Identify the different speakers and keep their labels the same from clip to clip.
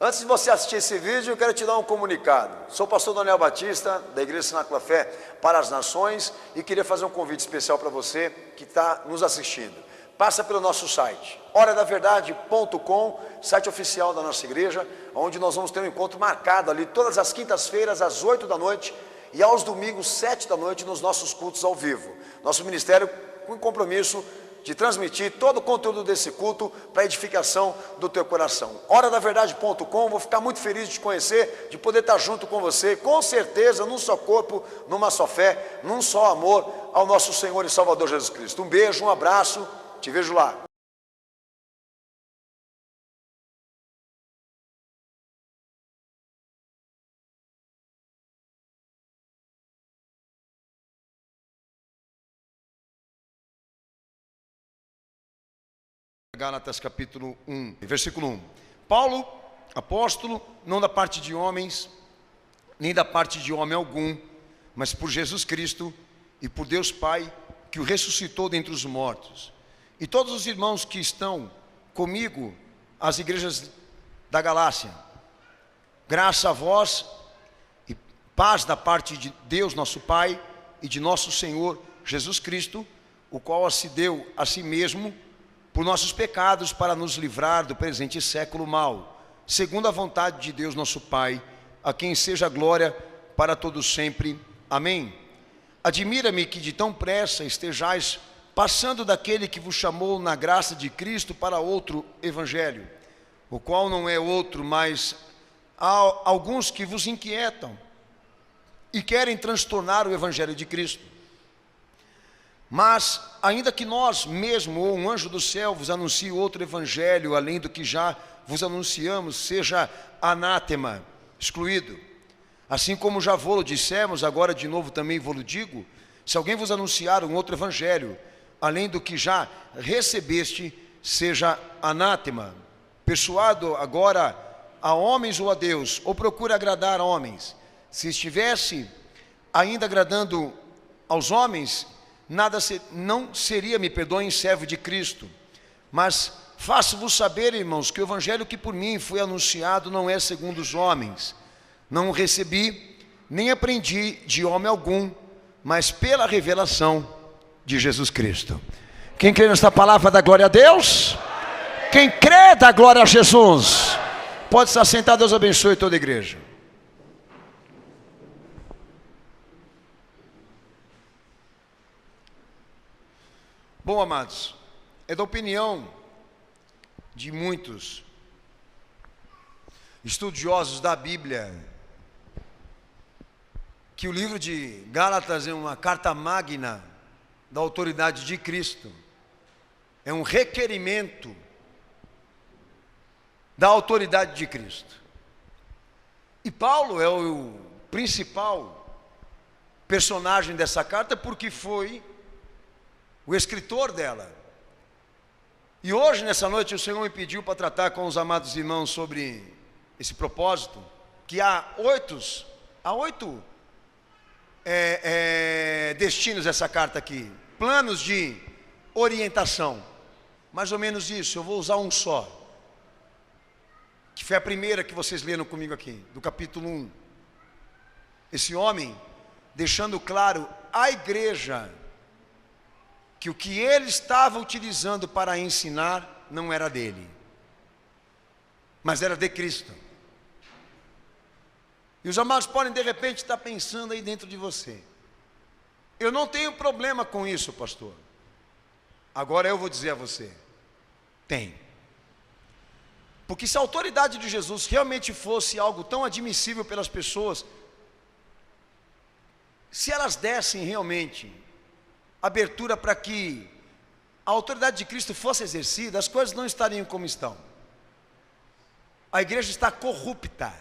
Speaker 1: Antes de você assistir esse vídeo, eu quero te dar um comunicado. Sou o pastor Daniel Batista, da Igreja Cenáculo da Fé para as Nações, e queria fazer um convite especial para você que está nos assistindo. Passa pelo nosso site, horadaverdade.com, site oficial da nossa igreja, onde nós vamos ter um encontro marcado ali todas as quintas-feiras às 8 da noite e aos domingos 7 da noite nos nossos cultos ao vivo. Nosso ministério com compromisso de transmitir todo o conteúdo desse culto para a edificação do teu coração. Horadaverdade.com, vou ficar muito feliz de te conhecer, de poder estar junto com você, com certeza, num só corpo, numa só fé, num só amor ao nosso Senhor e Salvador Jesus Cristo. Um beijo, um abraço, te vejo lá. Gálatas capítulo 1, versículo 1. Paulo, apóstolo, não da parte de homens, nem da parte de homem algum, mas por Jesus Cristo e por Deus Pai, que o ressuscitou dentre os mortos. E todos os irmãos que estão comigo, as igrejas da Galácia, graça a vós e paz da parte de Deus nosso Pai e de nosso Senhor Jesus Cristo, o qual se deu a si mesmo por nossos pecados, para nos livrar do presente século mau, segundo a vontade de Deus nosso Pai, a quem seja glória para todos sempre. Amém. Admira-me que de tão pressa estejais passando daquele que vos chamou na graça de Cristo para outro evangelho, o qual não é outro, mas há alguns que vos inquietam e querem transtornar o evangelho de Cristo. Mas, ainda que nós mesmo, ou um anjo do céu, vos anuncie outro evangelho, além do que já vos anunciamos, seja anátema, excluído. Assim como já vô-lo dissemos, agora de novo também vô-lo digo, se alguém vos anunciar um outro evangelho, além do que já recebeste, seja anátema. Persuado agora a homens ou a Deus, ou procura agradar a homens. Se estivesse ainda agradando aos homens, não seria, me perdoem, servo de Cristo. Mas faço-vos saber, irmãos, que o evangelho que por mim foi anunciado não é segundo os homens. Não o recebi, nem aprendi de homem algum, mas pela revelação de Jesus Cristo. Quem crê nesta palavra dá glória a Deus? Quem crê dá glória a Jesus. Pode estar sentado, Deus abençoe toda a igreja. Bom, amados, é da opinião de muitos estudiosos da Bíblia que o livro de Gálatas é uma carta magna da autoridade de Cristo, é um requerimento da autoridade de Cristo. E Paulo é o principal personagem dessa carta porque foi o escritor dela. E hoje, nessa noite, o Senhor me pediu para tratar com os amados irmãos sobre esse propósito, que há oito destinos essa carta aqui, planos de orientação, mais ou menos isso. Eu vou usar um só, que foi a primeira que vocês leram comigo aqui, do capítulo 1. Esse homem deixando claro à igreja que o que ele estava utilizando para ensinar não era dele, mas era de Cristo. E os amados podem de repente estar pensando aí dentro de você: eu não tenho problema com isso, pastor. Agora eu vou dizer a você: tem. Porque se a autoridade de Jesus realmente fosse algo tão admissível pelas pessoas, se elas dessem realmente abertura para que a autoridade de Cristo fosse exercida, as coisas não estariam como estão. A igreja está corrupta.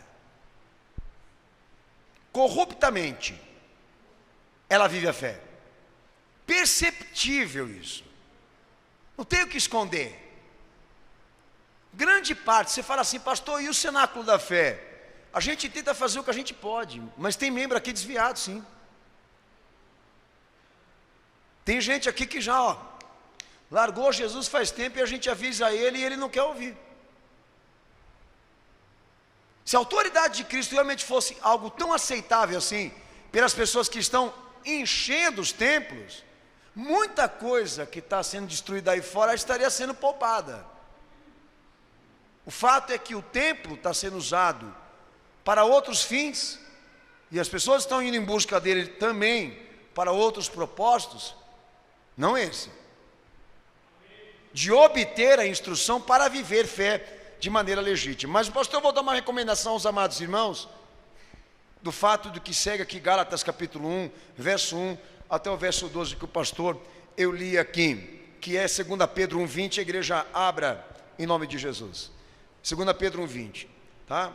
Speaker 1: Corruptamente ela vive a fé. Perceptível isso. Não tem o que esconder. Grande parte, você fala assim: pastor, e o cenáculo da fé? A gente tenta fazer o que a gente pode, mas tem membro aqui desviado, sim. Tem gente aqui que já largou Jesus faz tempo e a gente avisa ele e ele não quer ouvir. Se a autoridade de Cristo realmente fosse algo tão aceitável assim, pelas pessoas que estão enchendo os templos, muita coisa que está sendo destruída aí fora estaria sendo poupada. O fato é que o templo está sendo usado para outros fins, e as pessoas estão indo em busca dele também para outros propósitos, não esse, de obter a instrução para viver fé de maneira legítima. Mas, pastor, eu vou dar uma recomendação aos amados irmãos, do fato do que segue aqui, Gálatas capítulo 1, verso 1, até o verso 12, que o pastor, eu li aqui, que é 2 Pedro 1,20, a igreja abra em nome de Jesus. 2 Pedro 1,20, tá?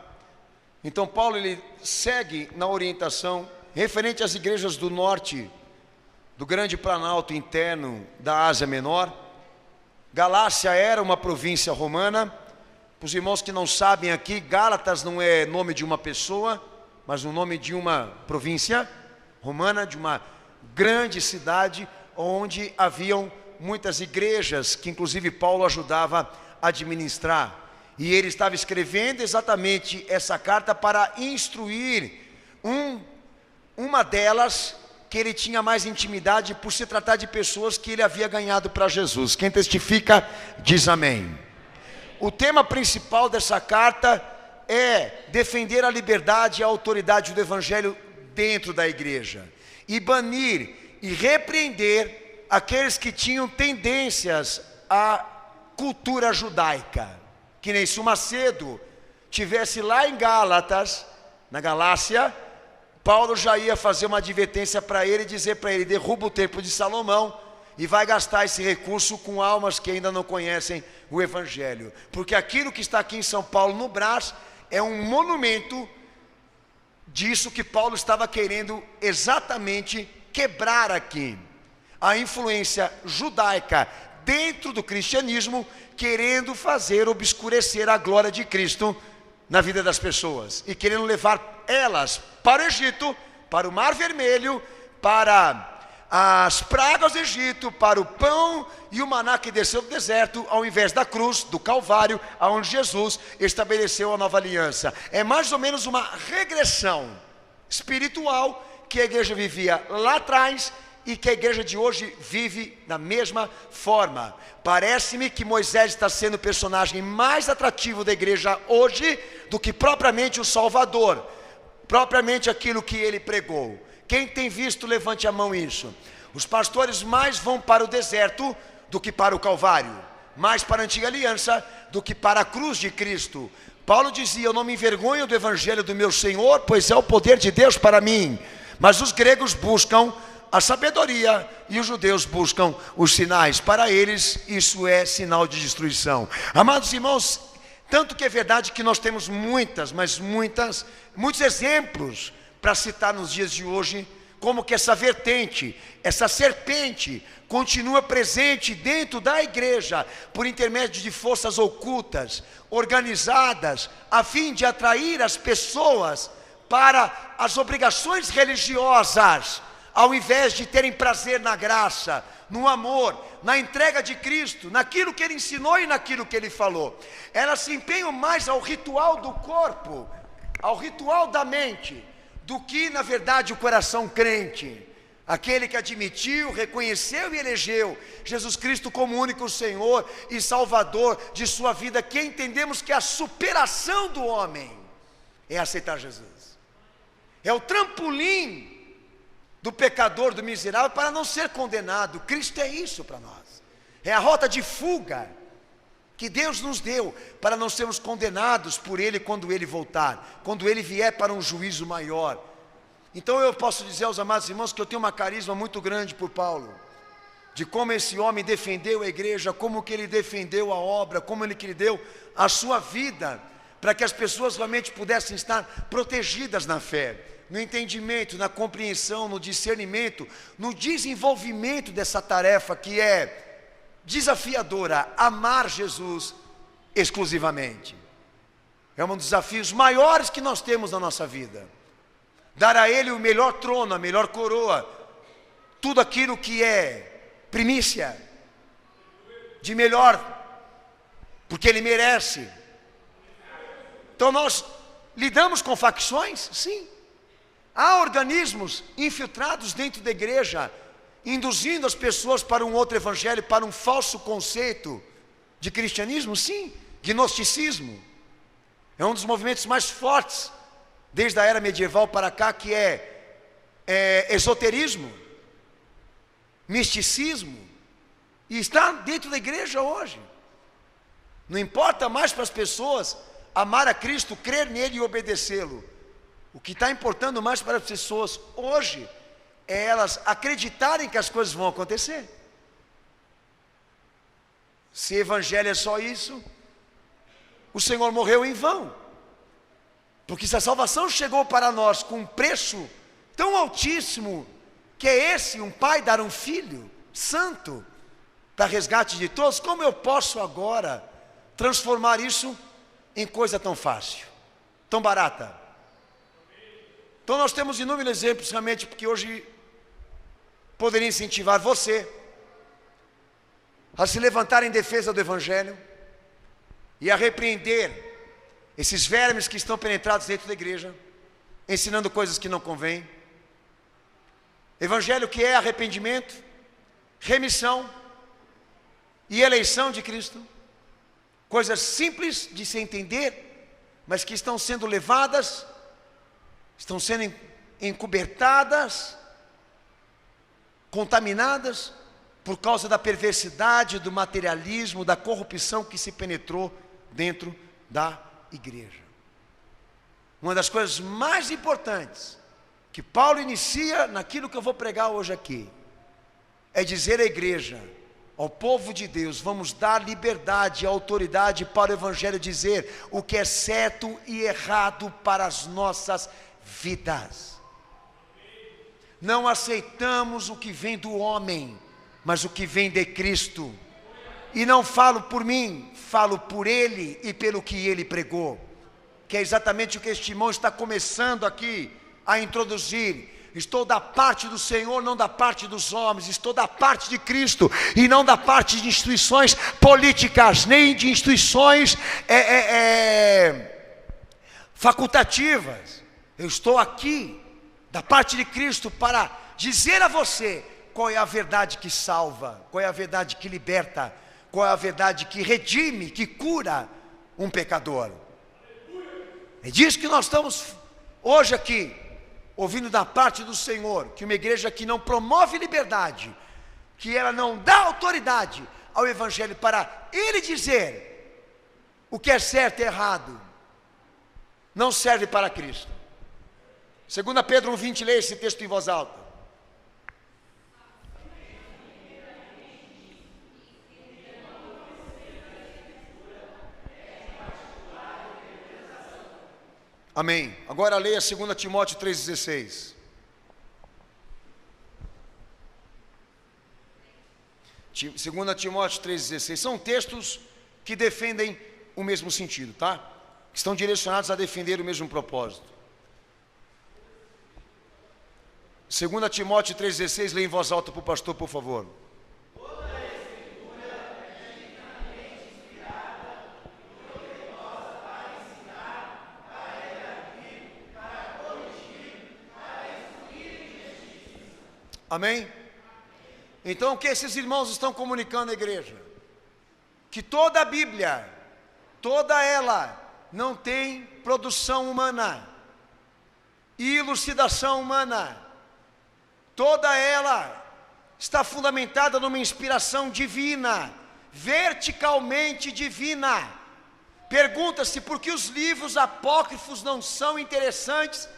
Speaker 1: Então, Paulo, ele segue na orientação, referente às igrejas do norte, do grande planalto interno da Ásia Menor. Galácia era uma província romana. Para os irmãos que não sabem aqui, Gálatas não é nome de uma pessoa, mas o nome de uma província romana, de uma grande cidade, onde haviam muitas igrejas, que inclusive Paulo ajudava a administrar. E ele estava escrevendo exatamente essa carta para instruir uma delas, que ele tinha mais intimidade, por se tratar de pessoas que ele havia ganhado para Jesus. Quem testifica, diz amém. O tema principal dessa carta é defender a liberdade e a autoridade do Evangelho dentro da igreja, e banir e repreender aqueles que tinham tendências à cultura judaica. Que nem se o Macedo tivesse lá em Gálatas, na Galácia, Paulo já ia fazer uma advertência para ele e dizer para ele: derruba o templo de Salomão e vai gastar esse recurso com almas que ainda não conhecem o Evangelho, porque aquilo que está aqui em São Paulo, no Brás, é um monumento disso que Paulo estava querendo exatamente quebrar aqui, a influência judaica dentro do cristianismo, querendo fazer obscurecer a glória de Cristo na vida das pessoas, e querendo levar elas para o Egito, para o Mar Vermelho, para as pragas do Egito, para o pão e o maná que desceu do deserto, ao invés da cruz, do Calvário, aonde Jesus estabeleceu a nova aliança. É mais ou menos uma regressão espiritual que a igreja vivia lá atrás e que a igreja de hoje vive da mesma forma. Parece-me que Moisés está sendo o personagem mais atrativo da igreja hoje do que propriamente o Salvador, propriamente aquilo que ele pregou. Quem tem visto, levante a mão isso. Os pastores mais vão para o deserto do que para o Calvário, mais para a antiga aliança do que para a cruz de Cristo. Paulo dizia: eu não me envergonho do evangelho do meu Senhor, pois é o poder de Deus para mim. Mas os gregos buscam a sabedoria e os judeus buscam os sinais. Para eles isso é sinal de destruição. Amados irmãos, tanto que é verdade que nós temos muitos exemplos para citar nos dias de hoje, como que essa vertente, essa serpente, continua presente dentro da igreja, por intermédio de forças ocultas, organizadas, a fim de atrair as pessoas para as obrigações religiosas, ao invés de terem prazer na graça, no amor, na entrega de Cristo, naquilo que Ele ensinou e naquilo que Ele falou. Elas se empenham mais ao ritual do corpo, ao ritual da mente, do que na verdade o coração crente, aquele que admitiu, reconheceu e elegeu Jesus Cristo como único Senhor e Salvador de sua vida, que entendemos que a superação do homem é aceitar Jesus, é o trampolim do pecador, do miserável, para não ser condenado. Cristo é isso para nós, é a rota de fuga que Deus nos deu para não sermos condenados por Ele quando Ele voltar, quando Ele vier para um juízo maior. Então eu posso dizer aos amados irmãos que eu tenho uma carisma muito grande por Paulo, de como esse homem defendeu a igreja, como que ele defendeu a obra, como ele que ele deu a sua vida, para que as pessoas realmente pudessem estar protegidas na fé, no entendimento, na compreensão, no discernimento, no desenvolvimento dessa tarefa que é desafiadora, amar Jesus exclusivamente. É um dos desafios maiores que nós temos na nossa vida, dar a Ele o melhor trono, a melhor coroa, tudo aquilo que é primícia, de melhor, porque Ele merece. Então nós lidamos com facções? Sim. Há organismos infiltrados dentro da igreja, induzindo as pessoas para um outro evangelho, para um falso conceito de cristianismo? Sim. Gnosticismo é um dos movimentos mais fortes desde a era medieval para cá, que é esoterismo, misticismo, e está dentro da igreja hoje. Não importa mais para as pessoas amar a Cristo, crer nele e obedecê-lo. O que está importando mais para as pessoas hoje é elas acreditarem que as coisas vão acontecer. Se evangelho é só isso, o Senhor morreu em vão. Porque se a salvação chegou para nós com um preço tão altíssimo, que é esse, um pai dar um filho santo para resgate de todos, como eu posso agora transformar isso em coisa tão fácil, tão barata? Então nós temos inúmeros exemplos realmente, porque hoje poderia incentivar você a se levantar em defesa do evangelho e a repreender esses vermes que estão penetrados dentro da igreja, ensinando coisas que não convêm. Evangelho que é arrependimento, remissão e eleição de Cristo. Coisas simples de se entender, mas que estão sendo levadas, estão sendo encobertadas, contaminadas por causa da perversidade, do materialismo, da corrupção que se penetrou dentro da igreja. Uma das coisas mais importantes que Paulo inicia naquilo que eu vou pregar hoje aqui é dizer à igreja, ao povo de Deus: vamos dar liberdade e autoridade para o evangelho dizer o que é certo e errado para as nossas vidas. Não aceitamos o que vem do homem, mas o que vem de Cristo. E não falo por mim, falo por Ele e pelo que Ele pregou, que é exatamente o que este irmão está começando aqui a introduzir. Estou da parte do Senhor, não da parte dos homens. Estou da parte de Cristo e não da parte de instituições políticas, nem de instituições facultativas. Eu estou aqui da parte de Cristo para dizer a você qual é a verdade que salva, qual é a verdade que liberta, qual é a verdade que redime, que cura um pecador. É disso que nós estamos hoje aqui, ouvindo da parte do Senhor, que uma igreja que não promove liberdade, que ela não dá autoridade ao evangelho para ele dizer o que é certo e errado, não serve para Cristo. 2 Pedro 1,20, leia esse texto em voz alta. Amém. Agora leia 2 Timóteo 3,16. 2 Timóteo 3,16. São textos que defendem o mesmo sentido, tá? Que estão direcionados a defender o mesmo propósito. 2 Timóteo 3,16, leia em voz alta para o pastor, por favor. Amém? Então o que esses irmãos estão comunicando à igreja? Que toda a Bíblia, toda ela, não tem produção humana e elucidação humana. Toda ela está fundamentada numa inspiração divina, verticalmente divina. Pergunta-se por que os livros apócrifos não são interessantes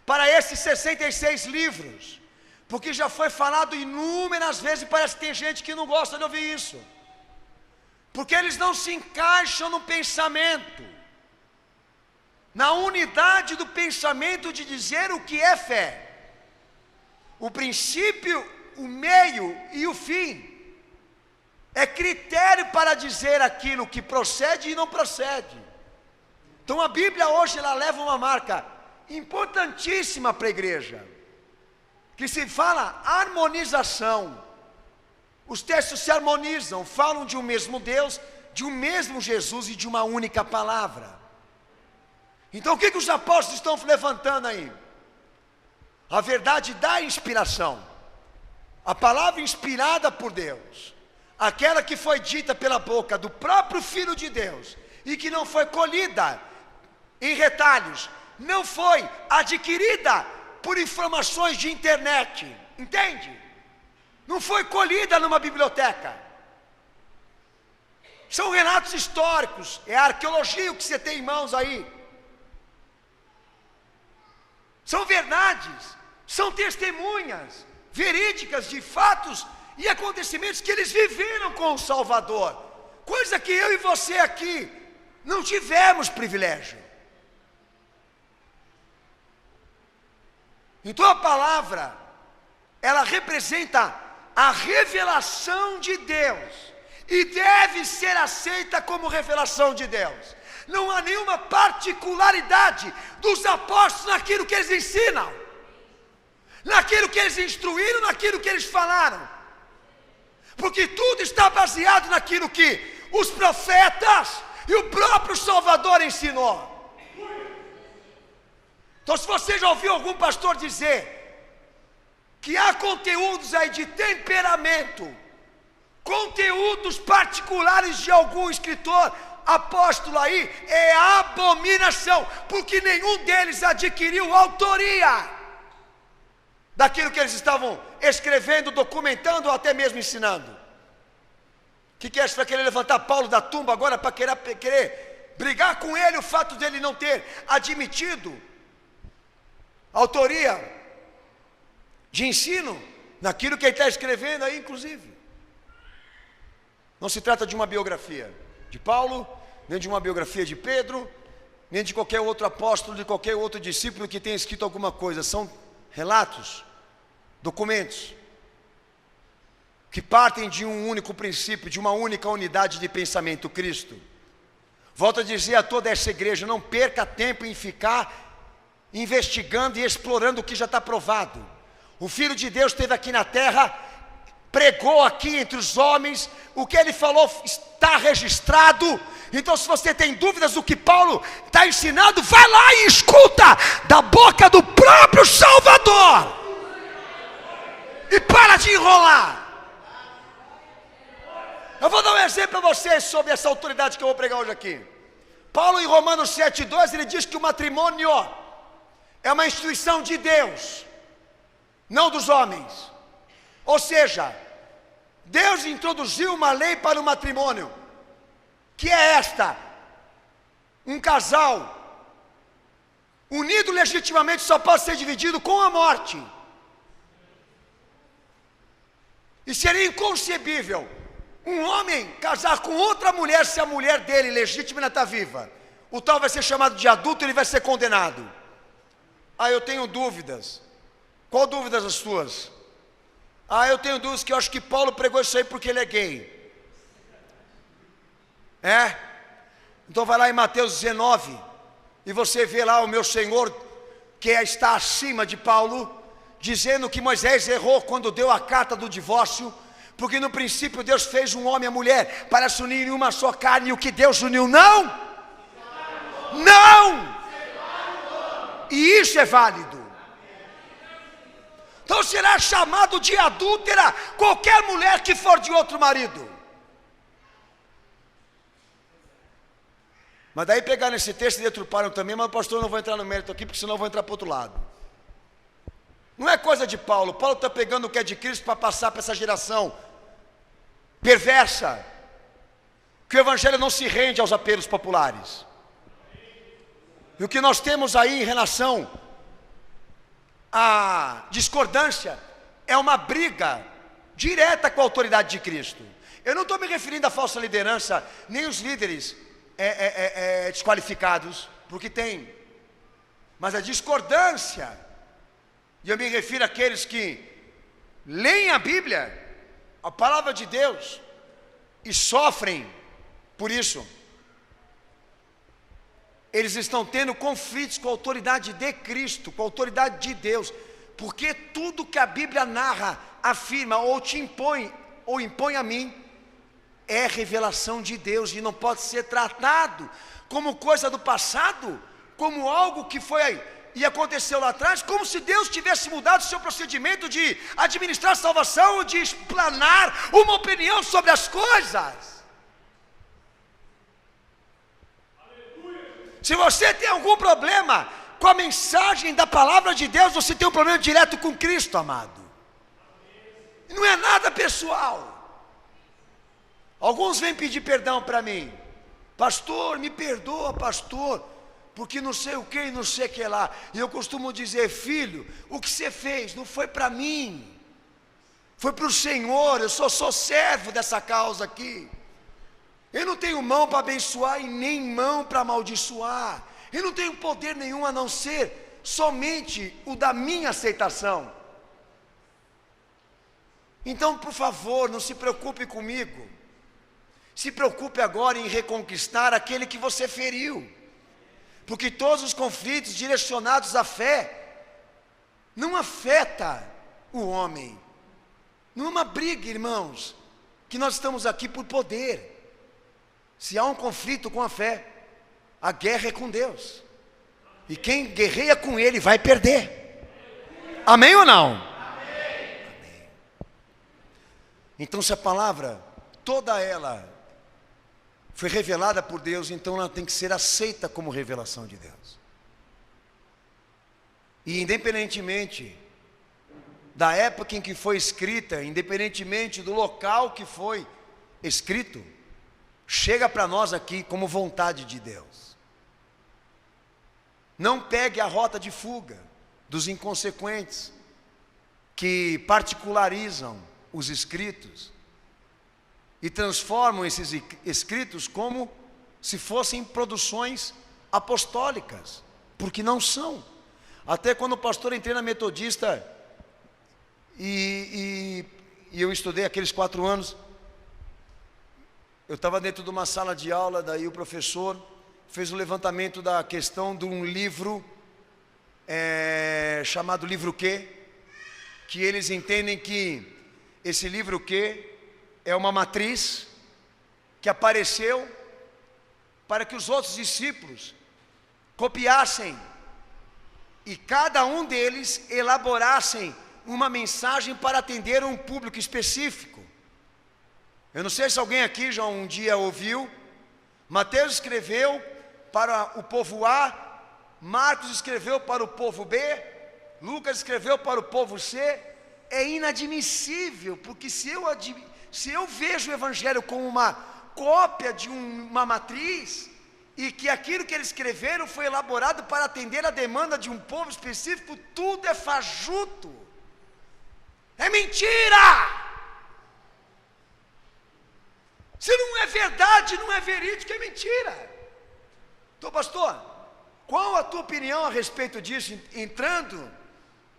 Speaker 1: para esses 66 livros. Porque já foi falado inúmeras vezes, parece que tem gente que não gosta de ouvir isso. Porque eles não se encaixam no pensamento, na unidade do pensamento de dizer o que é fé. O princípio, o meio e o fim é critério para dizer aquilo que procede e não procede. Então a Bíblia hoje ela leva uma marca importantíssima para a igreja, que se fala harmonização. Os textos se harmonizam, falam de um mesmo Deus, de um mesmo Jesus e de uma única palavra. Então o que os apóstolos estão levantando aí? A verdade da inspiração, a palavra inspirada por Deus, aquela que foi dita pela boca do próprio Filho de Deus, e que não foi colhida em retalhos, não foi adquirida por informações de internet, entende? Não foi colhida numa biblioteca. São relatos históricos, é a arqueologia o que você tem em mãos aí. São verdades, são testemunhas verídicas de fatos e acontecimentos que eles viveram com o Salvador, coisa que eu e você aqui não tivemos privilégio. Então a palavra, ela representa a revelação de Deus, e deve ser aceita como revelação de Deus. Não há nenhuma particularidade dos apóstolos naquilo que eles ensinam, naquilo que eles instruíram, naquilo que eles falaram, porque tudo está baseado naquilo que os profetas e o próprio Salvador ensinou. Então, se você já ouviu algum pastor dizer que há conteúdos aí de temperamento, conteúdos particulares de algum escritor, apóstolo aí, é abominação, porque nenhum deles adquiriu autoria daquilo que eles estavam escrevendo, documentando ou até mesmo ensinando. O que é isso? Vai querer levantar Paulo da tumba agora para querer brigar com ele, o fato dele não ter admitido autoria de ensino naquilo que ele está escrevendo aí, inclusive. Não se trata de uma biografia de Paulo, nem de uma biografia de Pedro, nem de qualquer outro apóstolo, de qualquer outro discípulo que tenha escrito alguma coisa. São relatos, documentos, que partem de um único princípio, de uma única unidade de pensamento, Cristo. Volto a dizer a toda essa igreja, não perca tempo em ficar investigando e explorando o que já está provado. O Filho de Deus esteve aqui na terra, pregou aqui entre os homens, o que ele falou está registrado. Então, se você tem dúvidas do que Paulo está ensinando, vai lá e escuta da boca do próprio Salvador, e para de enrolar. Eu vou dar um exemplo para vocês sobre essa autoridade que eu vou pregar hoje aqui. Paulo, em Romanos 7,2, ele diz que o matrimônio é uma instituição de Deus, não dos homens. Ou seja, Deus introduziu uma lei para o matrimônio, que é esta: um casal unido legitimamente só pode ser dividido com a morte. E seria inconcebível um homem casar com outra mulher se a mulher dele legítima ainda está viva. O tal vai ser chamado de adulto e ele vai ser condenado. Ah, eu tenho dúvidas. Qual dúvidas as suas? Ah, eu tenho dúvidas que eu acho que Paulo pregou isso aí porque ele é gay. É? Então vai lá em Mateus 19 e você vê lá o meu Senhor, que está acima de Paulo, dizendo que Moisés errou quando deu a carta do divórcio, porque no princípio Deus fez um homem e a mulher para se unir em uma só carne, e o que Deus uniu não! E isso é válido. Então será chamado de adúltera qualquer mulher que for de outro marido. Mas daí pegaram esse texto e deturparam também, mas o pastor, não vou entrar no mérito aqui, porque senão eu vou entrar para o outro lado. Não é coisa de Paulo. Paulo está pegando o que é de Cristo para passar para essa geração perversa, que o evangelho não se rende aos apelos populares. E o que nós temos aí em relação à discordância é uma briga direta com a autoridade de Cristo. Eu não estou me referindo à falsa liderança, nem os líderes desqualificados, porque tem, mas a discordância, e eu me refiro àqueles que leem a Bíblia, a palavra de Deus, e sofrem por isso. Eles estão tendo conflitos com a autoridade de Cristo, com a autoridade de Deus, porque tudo que a Bíblia narra, afirma ou te impõe, ou impõe a mim, é revelação de Deus, e não pode ser tratado como coisa do passado, como algo que foi e aconteceu lá atrás, como se Deus tivesse mudado o seu procedimento de administrar a salvação, ou de explanar uma opinião sobre as coisas. Se você tem algum problema com a mensagem da palavra de Deus, você tem um problema direto com Cristo, amado. Não é nada pessoal. Alguns vêm pedir perdão para mim. Pastor, me perdoa, pastor, porque não sei o que e não sei o que lá. E eu costumo dizer: filho, o que você fez não foi para mim, foi para o Senhor. Eu sou servo dessa causa aqui. Eu não tenho mão para abençoar e nem mão para amaldiçoar. Eu não tenho poder nenhum a não ser somente o da minha aceitação. Então, por favor, não se preocupe comigo. Se preocupe agora em reconquistar aquele que você feriu. Porque todos os conflitos direcionados à fé não afeta o homem. Não é uma briga, irmãos, que nós estamos aqui por poder. Se há um conflito com a fé, a guerra é com Deus. E quem guerreia com Ele vai perder. Amém ou não? Amém. Então, se a palavra, toda ela, foi revelada por Deus, então ela tem que ser aceita como revelação de Deus. E independentemente da época em que foi escrita, independentemente do local que foi escrito, chega para nós aqui como vontade de Deus. Não pegue a rota de fuga dos inconsequentes que particularizam os escritos e transformam esses escritos como se fossem produções apostólicas, porque não são. Até quando o pastor entrei na Metodista e eu estudei aqueles 4 anos, eu estava dentro de uma sala de aula, daí o professor fez o levantamento da questão de um livro chamado Livro Q, que eles entendem que esse livro Q é uma matriz que apareceu para que os outros discípulos copiassem e cada um deles elaborassem uma mensagem para atender um público específico. Eu não sei se alguém aqui já um dia ouviu. Mateus escreveu para o povo A, Marcos escreveu para o povo B, Lucas escreveu para o povo C. É inadmissível, porque se eu vejo o Evangelho como uma cópia de uma matriz, e que aquilo que eles escreveram foi elaborado para atender a demanda de um povo específico, tudo é fajuto, é mentira. Se não é verdade, não é verídico, é mentira. Então, pastor, qual a tua opinião a respeito disso, entrando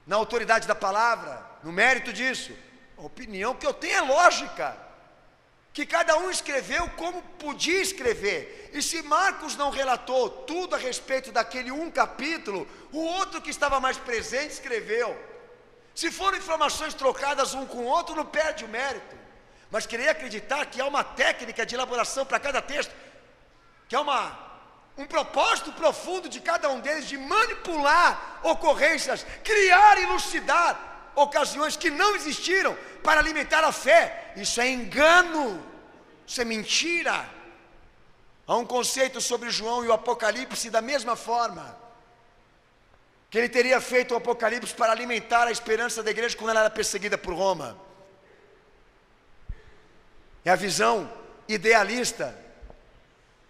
Speaker 1: na autoridade da palavra, no mérito disso? A opinião que eu tenho é lógica, que cada um escreveu como podia escrever. E se Marcos não relatou tudo a respeito daquele um capítulo, o outro que estava mais presente escreveu. Se foram informações trocadas um com o outro, não perde o mérito. Mas querer acreditar que há uma técnica de elaboração para cada texto, que há um propósito profundo de cada um deles de manipular ocorrências, criar e elucidar ocasiões que não existiram para alimentar a fé, isso é engano, isso é mentira. Há um conceito sobre João e o Apocalipse da mesma forma, que ele teria feito o Apocalipse para alimentar a esperança da igreja quando ela era perseguida por Roma. É a visão idealista.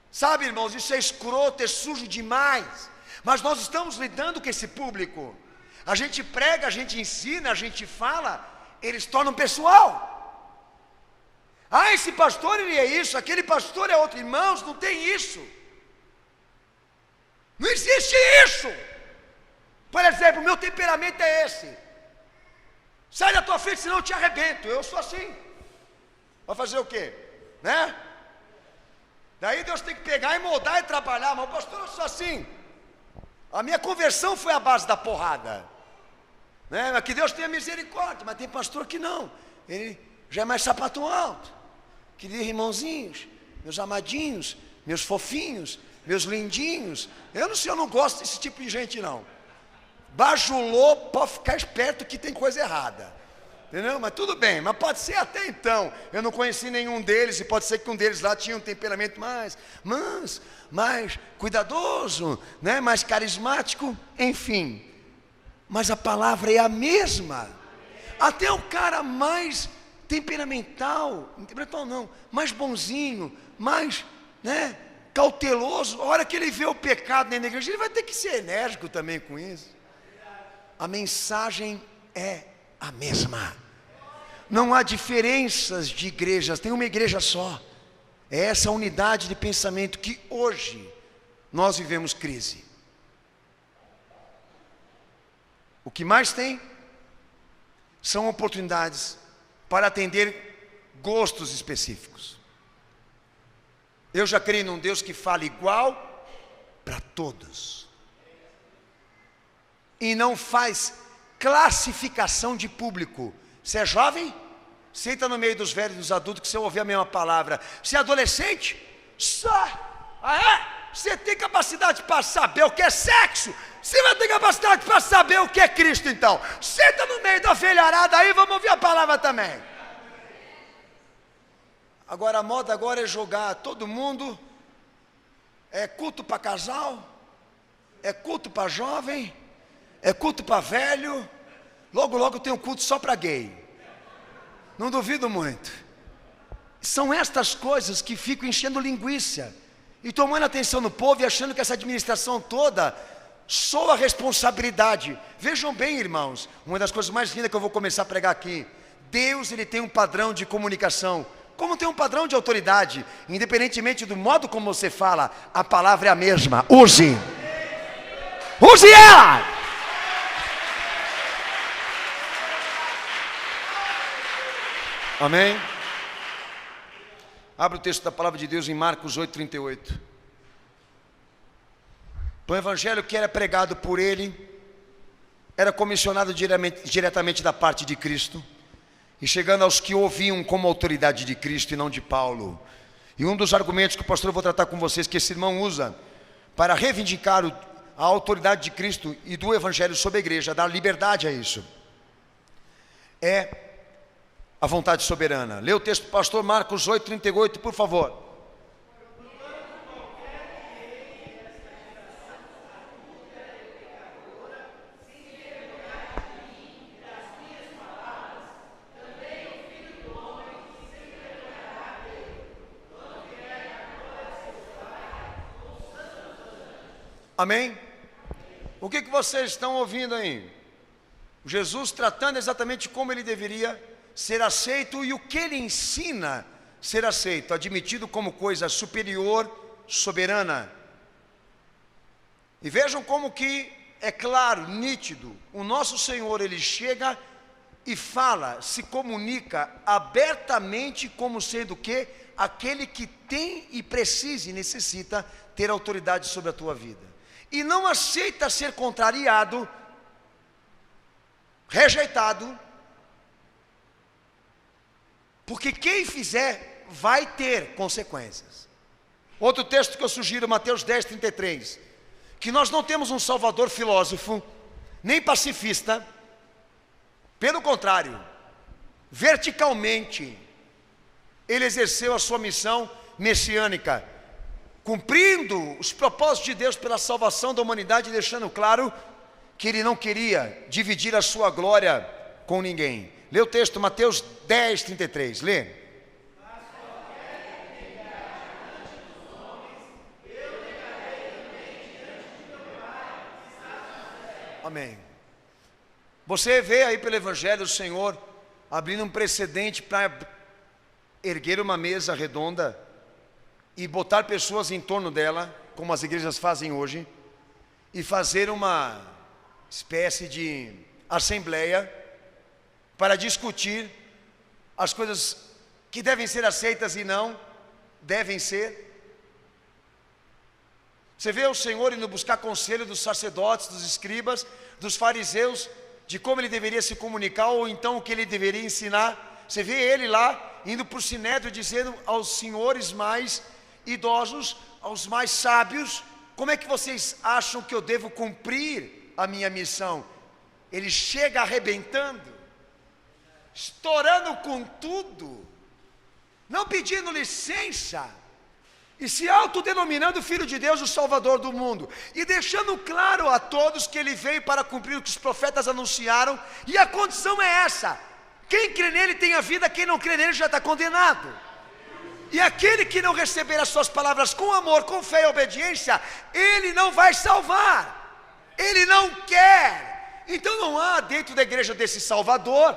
Speaker 1: Sabe, irmãos, isso é escroto, é sujo demais. Mas nós estamos lidando com esse público. A gente prega, a gente ensina, a gente fala, eles tornam pessoal. Ah, esse pastor ele é isso, aquele pastor é outro. Irmãos, não tem isso. Não existe isso. Por exemplo, meu temperamento é esse. Sai da tua frente, senão eu te arrebento. Eu sou assim. Vai fazer o quê? Né? Daí Deus tem que pegar e moldar e trabalhar. Mas pastor, eu sou assim. A minha conversão foi à base da porrada, né? Mas que Deus tenha misericórdia. Mas tem pastor que não, ele já é mais sapato alto. Queridos irmãozinhos, meus amadinhos, meus fofinhos, meus lindinhos. Eu não sei, eu não gosto desse tipo de gente não. Bajulou, pode ficar esperto que tem coisa errada. Entendeu? Mas tudo bem, mas pode ser até então. Eu não conheci nenhum deles, e pode ser que um deles lá tinha um temperamento mais cuidadoso, né? Mais carismático, enfim. Mas a palavra é a mesma. Até o cara mais temperamental não, mais bonzinho, mais, né, cauteloso, a hora que ele vê o pecado dentro da igreja, ele vai ter que ser enérgico também com isso. A mensagem é a mesma. Não há diferenças de igrejas, tem uma igreja só. É essa unidade de pensamento que hoje nós vivemos crise. O que mais tem são oportunidades para atender gostos específicos. Eu já creio num Deus que fala igual para todos e não faz classificação de público. Você é jovem? Senta no meio dos velhos e dos adultos que você ouve a mesma palavra. Você é adolescente? Você tem capacidade para saber o que é sexo? Você vai ter capacidade para saber o que é Cristo então. Senta no meio da velharada aí, vamos ouvir a palavra também. Agora a moda agora é jogar todo mundo. É culto para casal, é culto para jovem, é culto para velho. Logo logo tem um culto só para gay. Não duvido muito. São estas coisas que ficam enchendo linguiça e tomando atenção no povo e achando que essa administração toda soa a responsabilidade. Vejam bem, irmãos, uma das coisas mais lindas que eu vou começar a pregar aqui: Deus, ele tem um padrão de comunicação, como tem um padrão de autoridade. Independentemente do modo como você fala, a palavra é a mesma. Use ela. Amém? Abre o texto da palavra de Deus em Marcos 8:38. O evangelho que era pregado por ele era comissionado diretamente da parte de Cristo, e chegando aos que ouviam como autoridade de Cristo e não de Paulo. E um dos argumentos que o pastor eu vou tratar com vocês, que esse irmão usa para reivindicar a autoridade de Cristo e do evangelho sobre a igreja, dar liberdade a isso, é a vontade soberana. Lê o texto do pastor, Marcos 8:38, por favor. Amém? O que vocês estão ouvindo aí? Jesus tratando exatamente como ele deveria ser aceito e o que ele ensina ser aceito, admitido como coisa superior, soberana. E vejam como que é claro, nítido, o nosso Senhor, ele chega e fala, se comunica abertamente como sendo o quê? Aquele que tem e precisa e necessita ter autoridade sobre a tua vida. E não aceita ser contrariado, rejeitado, porque quem fizer vai ter consequências. Outro texto que eu sugiro, Mateus 10:33, que nós não temos um salvador filósofo, nem pacifista, pelo contrário, verticalmente, ele exerceu a sua missão messiânica, cumprindo os propósitos de Deus pela salvação da humanidade, deixando claro que ele não queria dividir a sua glória com ninguém. Lê o texto, Mateus 10:33, lê. Amém. Você vê aí pelo Evangelho o Senhor abrindo um precedente para erguer uma mesa redonda e botar pessoas em torno dela, como as igrejas fazem hoje, e fazer uma espécie de assembleia para discutir as coisas que devem ser aceitas e não devem ser. Você vê o Senhor indo buscar conselho dos sacerdotes, dos escribas, dos fariseus, de como ele deveria se comunicar, ou então o que ele deveria ensinar. Você vê ele lá, indo para o sinédrio, dizendo aos senhores mais idosos, aos mais sábios: como é que vocês acham que eu devo cumprir a minha missão? Ele chega arrebentando, estourando com tudo, não pedindo licença, e se autodenominando Filho de Deus, o Salvador do mundo, e deixando claro a todos que ele veio para cumprir o que os profetas anunciaram, e a condição é essa: quem crê nele tem a vida, quem não crê nele já está condenado. E aquele que não receber as suas palavras com amor, com fé e obediência, ele não vai salvar, ele não quer. Então não há dentro da igreja desse Salvador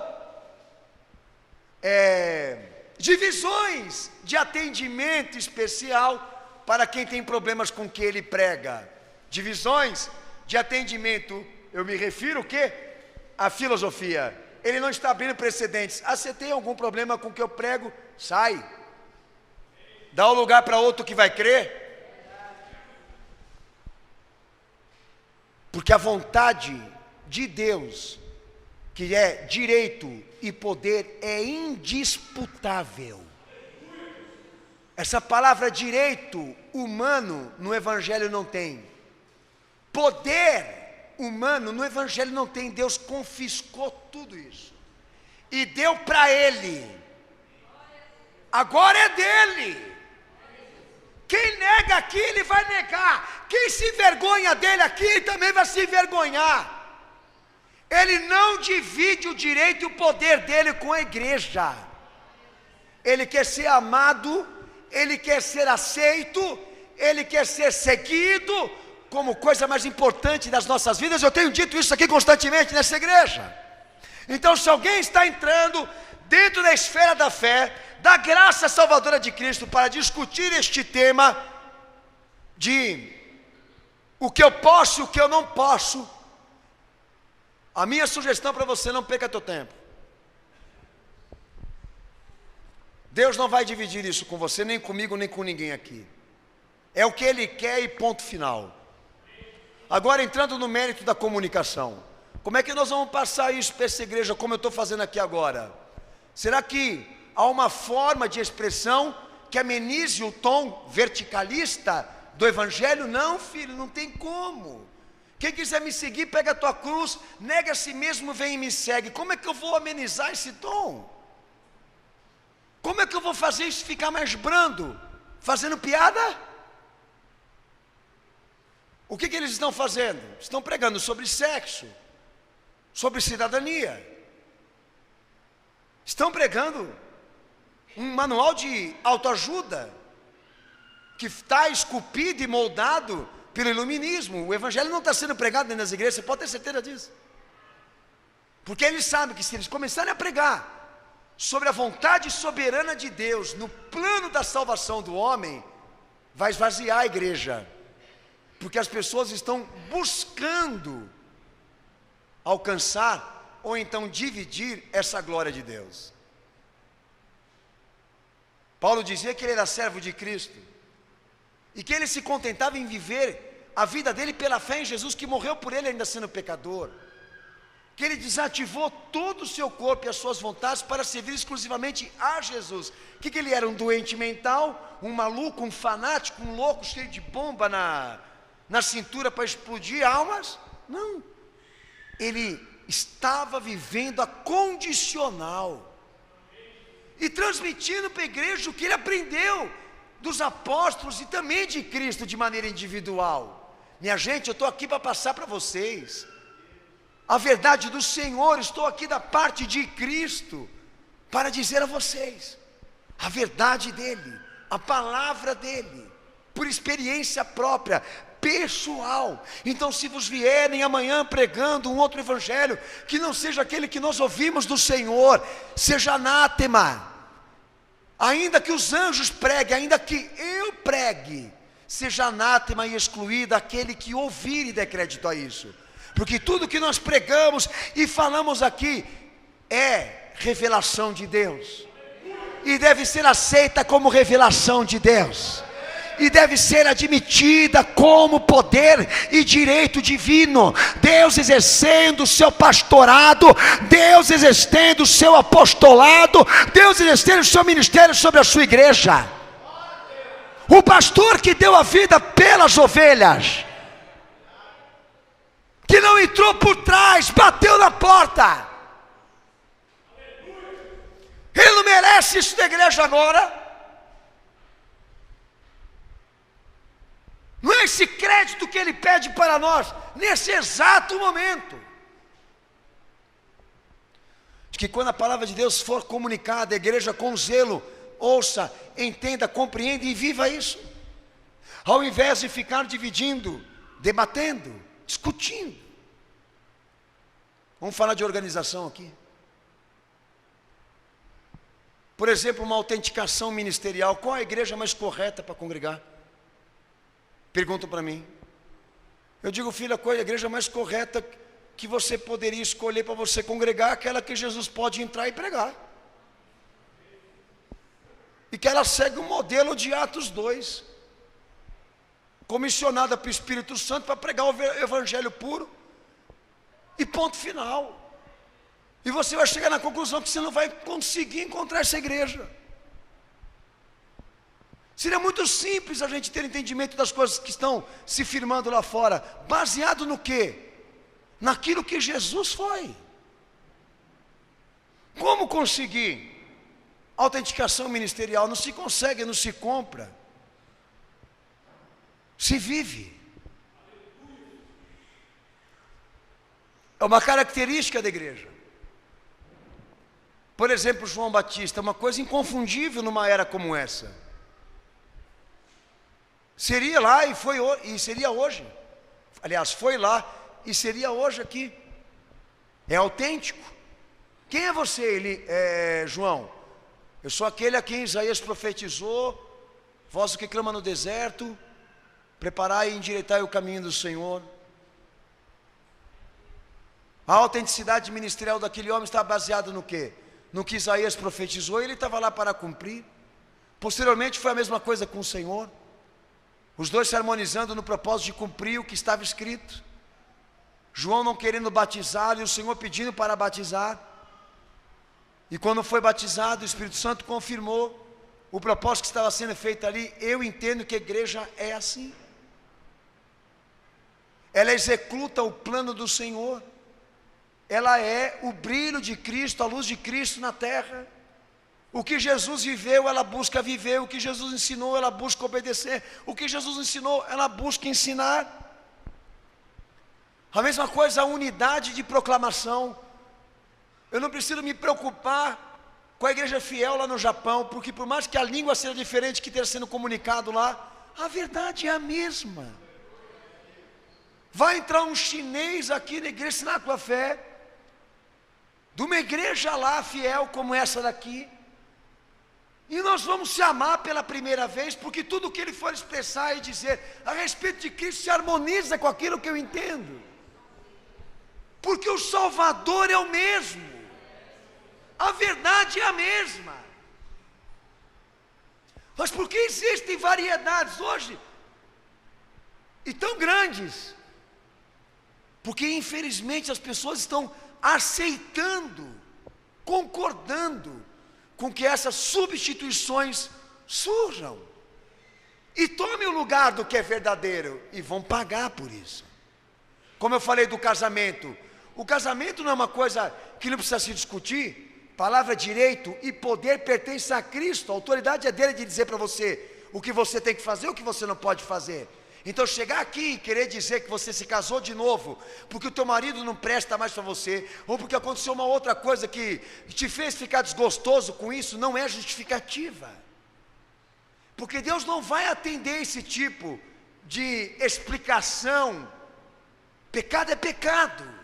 Speaker 1: divisões de atendimento especial para quem tem problemas com o que ele prega. Divisões de atendimento, eu me refiro o quê? A filosofia. Ele não está abrindo precedentes. Você tem algum problema com o que eu prego? Sai, dá o lugar para outro que vai crer. Porque a vontade de Deus, que é direito e poder, é indisputável. Essa palavra direito humano no Evangelho não tem. Poder humano no Evangelho não tem. Deus confiscou tudo isso e deu para ele. Agora é dele. Quem nega aqui, ele vai negar. Quem se envergonha dele aqui, ele também vai se envergonhar. Ele não divide o direito e o poder dele com a igreja. Ele quer ser amado, ele quer ser aceito, ele quer ser seguido como coisa mais importante das nossas vidas. Eu tenho dito isso aqui constantemente nessa igreja. Então, se alguém está entrando dentro da esfera da fé, da graça salvadora de Cristo, para discutir este tema de o que eu posso e o que eu não posso, a minha sugestão para você: não perca teu tempo. Deus não vai dividir isso com você, nem comigo, nem com ninguém aqui. É o que Ele quer e ponto final. Agora, entrando no mérito da comunicação, como é que nós vamos passar isso para essa igreja, como eu estou fazendo aqui agora? Será que há uma forma de expressão que amenize o tom verticalista do Evangelho? Não, filho, não tem como. Quem quiser me seguir, pega a tua cruz, nega a si mesmo, vem e me segue. Como é que eu vou amenizar esse tom? Como é que eu vou fazer isso ficar mais brando? Fazendo piada? O que eles estão fazendo? Estão pregando sobre sexo, sobre cidadania. Estão pregando um manual de autoajuda que está esculpido e moldado pelo iluminismo. O Evangelho não está sendo pregado dentro das igrejas, você pode ter certeza disso. Porque eles sabem que se eles começarem a pregar sobre a vontade soberana de Deus no plano da salvação do homem, vai esvaziar a igreja. Porque as pessoas estão buscando alcançar ou então dividir essa glória de Deus. Paulo dizia que ele era servo de Cristo e que ele se contentava em viver a vida dele pela fé em Jesus, que morreu por ele ainda sendo pecador, que ele desativou todo o seu corpo e as suas vontades para servir exclusivamente a Jesus. O que ele era? Um doente mental, um maluco, um fanático, um louco cheio de bomba na cintura para explodir almas? Não, ele estava vivendo a condicional e transmitindo para a igreja o que ele aprendeu dos apóstolos e também de Cristo de maneira individual. Minha gente, eu estou aqui para passar para vocês a verdade do Senhor. Estou aqui da parte de Cristo para dizer a vocês a verdade dele, a palavra dele, por experiência própria, pessoal. Então, se vos vierem amanhã pregando um outro evangelho que não seja aquele que nós ouvimos do Senhor, seja anátema. Ainda que os anjos preguem, ainda que eu pregue, seja anátema e excluído aquele que ouvir e der crédito a isso. Porque tudo que nós pregamos e falamos aqui é revelação de Deus, e deve ser aceita como revelação de Deus, e deve ser admitida como poder e direito divino. Deus exercendo o seu pastorado, Deus exercendo o seu apostolado, Deus exercendo o seu ministério sobre a sua igreja. O pastor que deu a vida pelas ovelhas, que não entrou por trás, bateu na porta. Ele não merece isso da igreja agora? Não é esse crédito que ele pede para nós, nesse exato momento. De que quando a palavra de Deus for comunicada, a igreja com zelo, ouça, entenda, compreenda e viva isso. Ao invés de ficar dividindo, debatendo, discutindo. Vamos falar de organização aqui. Por exemplo, uma autenticação ministerial. Qual a igreja mais correta para congregar? Perguntam para mim. Eu digo, filho, a igreja mais correta que você poderia escolher para você congregar é aquela que Jesus pode entrar e pregar. E que ela segue o modelo de Atos 2. Comissionada pelo Espírito Santo para pregar o evangelho puro. E ponto final. E você vai chegar na conclusão que você não vai conseguir encontrar essa igreja. Seria muito simples a gente ter entendimento das coisas que estão se firmando lá fora. Baseado no quê? Naquilo que Jesus foi. Como conseguir autenticação ministerial? Não se consegue, não se compra. Se vive. É uma característica da igreja. Por exemplo, João Batista, uma coisa inconfundível numa era como essa. Seria lá e seria hoje. Aliás, foi lá e seria hoje aqui. É autêntico. Quem é você, João? Eu sou aquele a quem Isaías profetizou, voz do que clama no deserto, preparai e endireitai o caminho do Senhor. A autenticidade ministerial daquele homem está baseada no quê? No que Isaías profetizou, e ele estava lá para cumprir. Posteriormente foi a mesma coisa com o Senhor. Os dois se harmonizando no propósito de cumprir o que estava escrito. João não querendo batizar e o Senhor pedindo para batizar. E quando foi batizado, o Espírito Santo confirmou o propósito que estava sendo feito ali. Eu entendo que a igreja é assim. Ela executa o plano do Senhor. Ela é o brilho de Cristo, a luz de Cristo na terra. O que Jesus viveu, ela busca viver. O que Jesus ensinou, ela busca obedecer. O que Jesus ensinou, ela busca ensinar. A mesma coisa, a unidade de proclamação. Eu não preciso me preocupar com a igreja fiel lá no Japão, porque por mais que a língua seja diferente que esteja sendo comunicado lá, a verdade é a mesma. Vai entrar um chinês aqui na igreja ensinar a tua fé, de uma igreja lá fiel como essa daqui, e nós vamos se amar pela primeira vez, porque tudo que ele for expressar e dizer a respeito de Cristo se harmoniza com aquilo que eu entendo, porque o Salvador é o mesmo, a verdade é a mesma. Mas por que existem variedades hoje e tão grandes? Porque infelizmente as pessoas estão aceitando, concordando com que essas substituições surjam e tomem o lugar do que é verdadeiro, e vão pagar por isso. Como eu falei do casamento, o casamento não é uma coisa que não precisa se discutir. Palavra, direito e poder pertence a Cristo. A autoridade é dele de dizer para você o que você tem que fazer, o que você não pode fazer. Então chegar aqui e querer dizer que você se casou de novo porque o teu marido não presta mais para você, ou porque aconteceu uma outra coisa que te fez ficar desgostoso com isso, não é justificativa. Porque Deus não vai atender esse tipo de explicação. Pecado é pecado.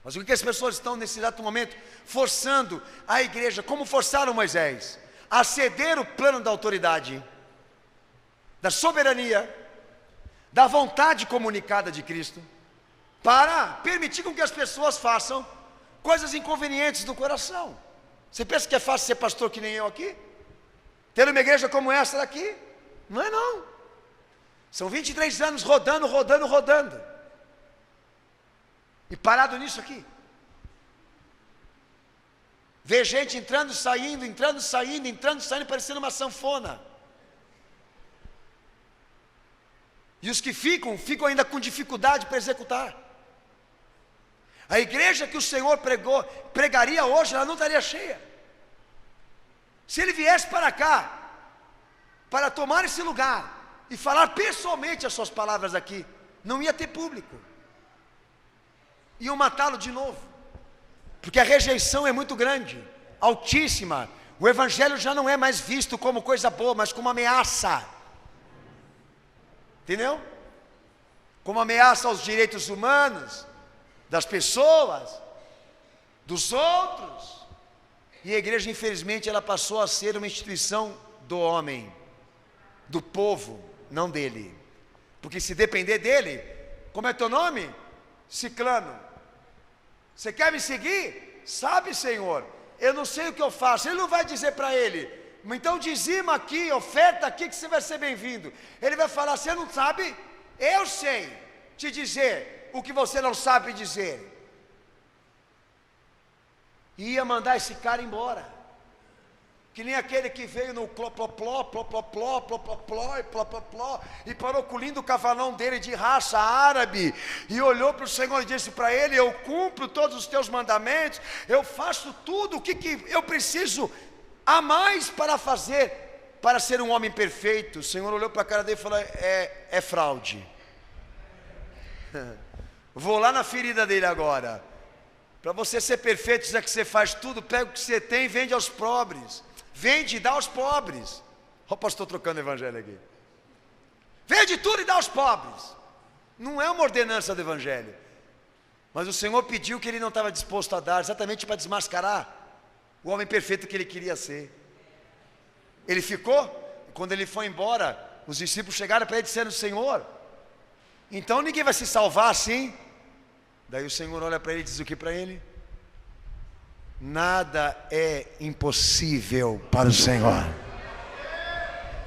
Speaker 1: Mas o que as pessoas estão nesse exato momento? Forçando a igreja, como forçaram Moisés, a ceder o plano da autoridade, da soberania, da vontade comunicada de Cristo, para permitir com que as pessoas façam coisas inconvenientes do coração. Você pensa que é fácil ser pastor que nem eu aqui? Ter uma igreja como essa daqui? Não é não. São 23 anos rodando. E parado nisso aqui. Ver gente entrando, saindo, parecendo uma sanfona. E os que ficam ainda com dificuldade para executar. A igreja que o Senhor pregaria hoje, ela não estaria cheia. Se Ele viesse para cá, para tomar esse lugar, e falar pessoalmente as suas palavras aqui, não ia ter público. Iam matá-lo de novo. Porque a rejeição é muito grande, altíssima. O Evangelho já não é mais visto como coisa boa, mas como ameaça. Entendeu? Como ameaça aos direitos humanos, das pessoas, dos outros. E a igreja, infelizmente, ela passou a ser uma instituição do homem, do povo, não dele. Porque se depender dele, como é teu nome? Ciclano. Você quer me seguir? Sabe, Senhor, eu não sei o que eu faço. Ele não vai dizer para ele, então dizima aqui, oferta aqui que você vai ser bem-vindo. Ele vai falar, você não sabe? Eu sei te dizer o que você não sabe dizer. E ia mandar esse cara embora. Que nem aquele que veio no clopopló, plopopló, plopopló e plopopló, e parou com o lindo cavalão dele de raça árabe, e olhou para o Senhor e disse para ele, eu cumpro todos os teus mandamentos, eu faço tudo o que eu preciso a mais para fazer, para ser um homem perfeito. O Senhor olhou para a cara dele e falou, é fraude. Vou lá na ferida dele agora. Para você ser perfeito, já que você faz tudo, pega o que você tem e vende aos pobres. Vende e dá aos pobres. Olha o pastor trocando o evangelho aqui. Vende tudo e dá aos pobres. Não é uma ordenança do evangelho. Mas o Senhor pediu que ele não estava disposto a dar, exatamente para desmascarar o homem perfeito que ele queria ser. Ele ficou, quando ele foi embora, os discípulos chegaram para ele dizendo, Senhor, então ninguém vai se salvar assim? Daí o Senhor olha para ele e diz o que para ele? Nada é impossível para o Senhor.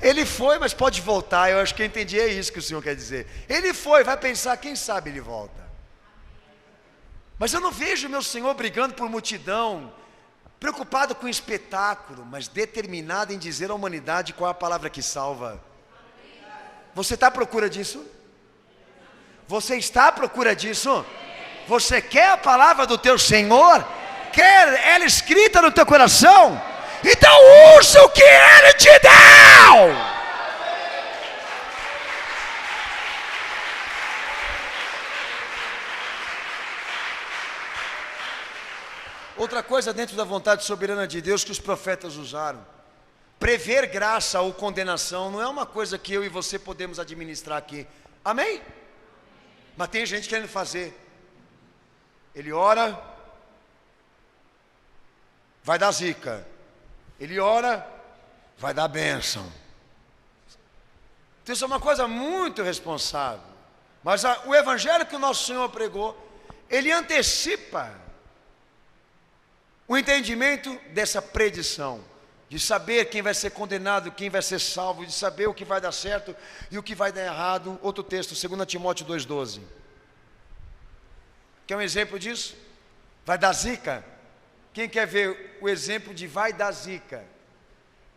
Speaker 1: Ele foi, mas pode voltar. Eu acho que eu entendi, é isso que o Senhor quer dizer. Ele foi, vai pensar, quem sabe ele volta. Mas eu não vejo meu Senhor brigando por multidão, preocupado com espetáculo, mas determinado em dizer à humanidade qual é a palavra que salva. Você está à procura disso? Você está à procura disso? Você quer a palavra do teu Senhor? Quer ela escrita no teu coração? Então usa o que Ele te deu. Outra coisa dentro da vontade soberana de Deus que os profetas usaram. Prever graça ou condenação não é uma coisa que eu e você podemos administrar aqui. Amém? Mas tem gente querendo fazer. Ele ora, vai dar zica. Ele ora, vai dar bênção. Então isso é uma coisa muito responsável. Mas o evangelho que o nosso Senhor pregou, ele antecipa o entendimento dessa predição. De saber quem vai ser condenado, quem vai ser salvo, de saber o que vai dar certo e o que vai dar errado. Outro texto, 2 Timóteo 2,12. Quer um exemplo disso? Vai dar zica? Quem quer ver o exemplo de vai dar zica?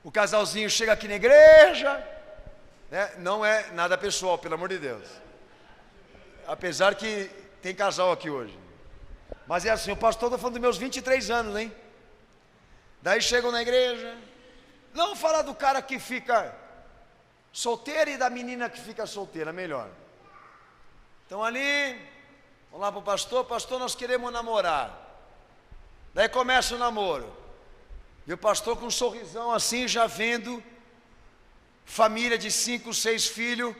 Speaker 1: O casalzinho chega aqui na igreja, né? Não é nada pessoal, pelo amor de Deus. Apesar que tem casal aqui hoje. Mas é assim, o pastor está falando dos meus 23 anos, hein? Daí chegam na igreja. Não falar do cara que fica solteiro e da menina que fica solteira, melhor. Então ali, vamos lá para o pastor, nós queremos namorar. Daí começa o namoro. E o pastor com um sorrisão assim, já vendo família de 5, 6 filhos,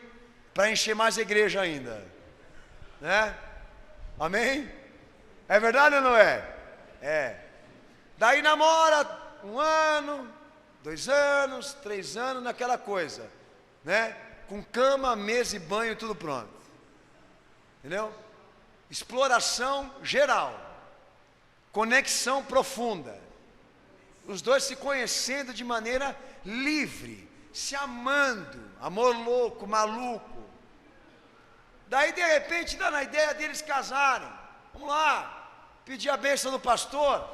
Speaker 1: para encher mais a igreja ainda. Né? Amém? É verdade ou não é? É. Daí namora 1 ano, 2 anos, 3 anos, naquela coisa, né? Com cama, mesa e banho, tudo pronto. Entendeu? Exploração geral. Conexão profunda. Os dois se conhecendo de maneira livre, se amando, amor louco, maluco. Daí de repente dá na ideia deles casarem. Vamos lá, pedir a bênção do pastor.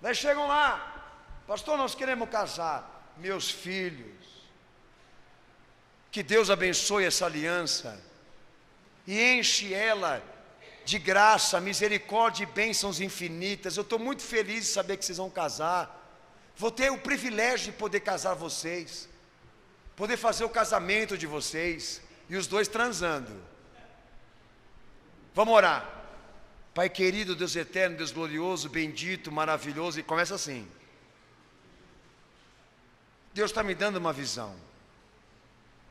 Speaker 1: Daí chegam lá, pastor, nós queremos casar. Meus filhos, Que Deus abençoe essa aliança e enche ela de graça, misericórdia e bênçãos infinitas. Eu estou muito feliz de saber que vocês vão casar. Vou ter o privilégio de poder casar vocês, poder fazer o casamento de vocês e os dois transando. Vamos orar. Pai querido, Deus eterno, Deus glorioso, bendito, maravilhoso, e começa assim. Deus está me dando uma visão.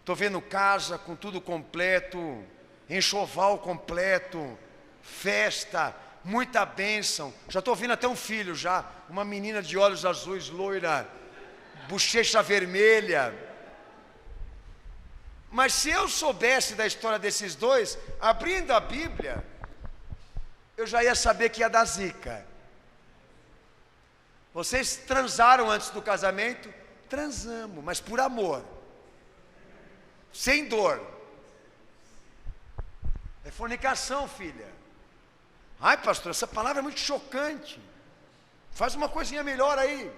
Speaker 1: Estou vendo casa com tudo completo, enxoval completo, festa, muita bênção. Já estou vendo até um filho já, uma menina de olhos azuis, loira, bochecha vermelha. Mas se eu soubesse da história desses dois, abrindo a Bíblia, eu já ia saber que ia dar zica. Vocês transaram antes do casamento? Transamos, mas por amor, sem dor. É fornicação, filha. Ai, pastor, essa palavra é muito chocante. Faz uma coisinha melhor aí,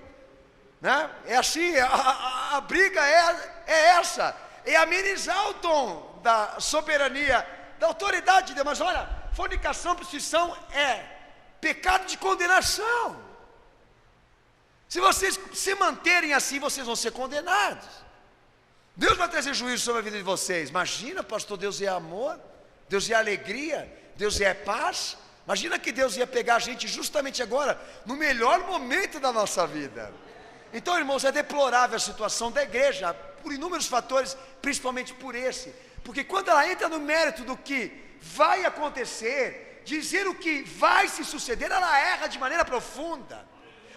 Speaker 1: né? É assim, a briga é essa. É amenizar o tom da soberania, da autoridade de Deus. Mas olha, fornicação, prostituição é pecado de condenação. Se vocês se manterem assim, vocês vão ser condenados. Deus vai trazer juízo sobre a vida de vocês. Imagina, pastor, Deus é amor, Deus é alegria, Deus é paz. Imagina que Deus ia pegar a gente justamente agora, no melhor momento da nossa vida. Então, irmãos, é deplorável a situação da igreja, por inúmeros fatores, principalmente por esse. Porque quando ela entra no mérito do que vai acontecer, dizer o que vai se suceder, ela erra de maneira profunda.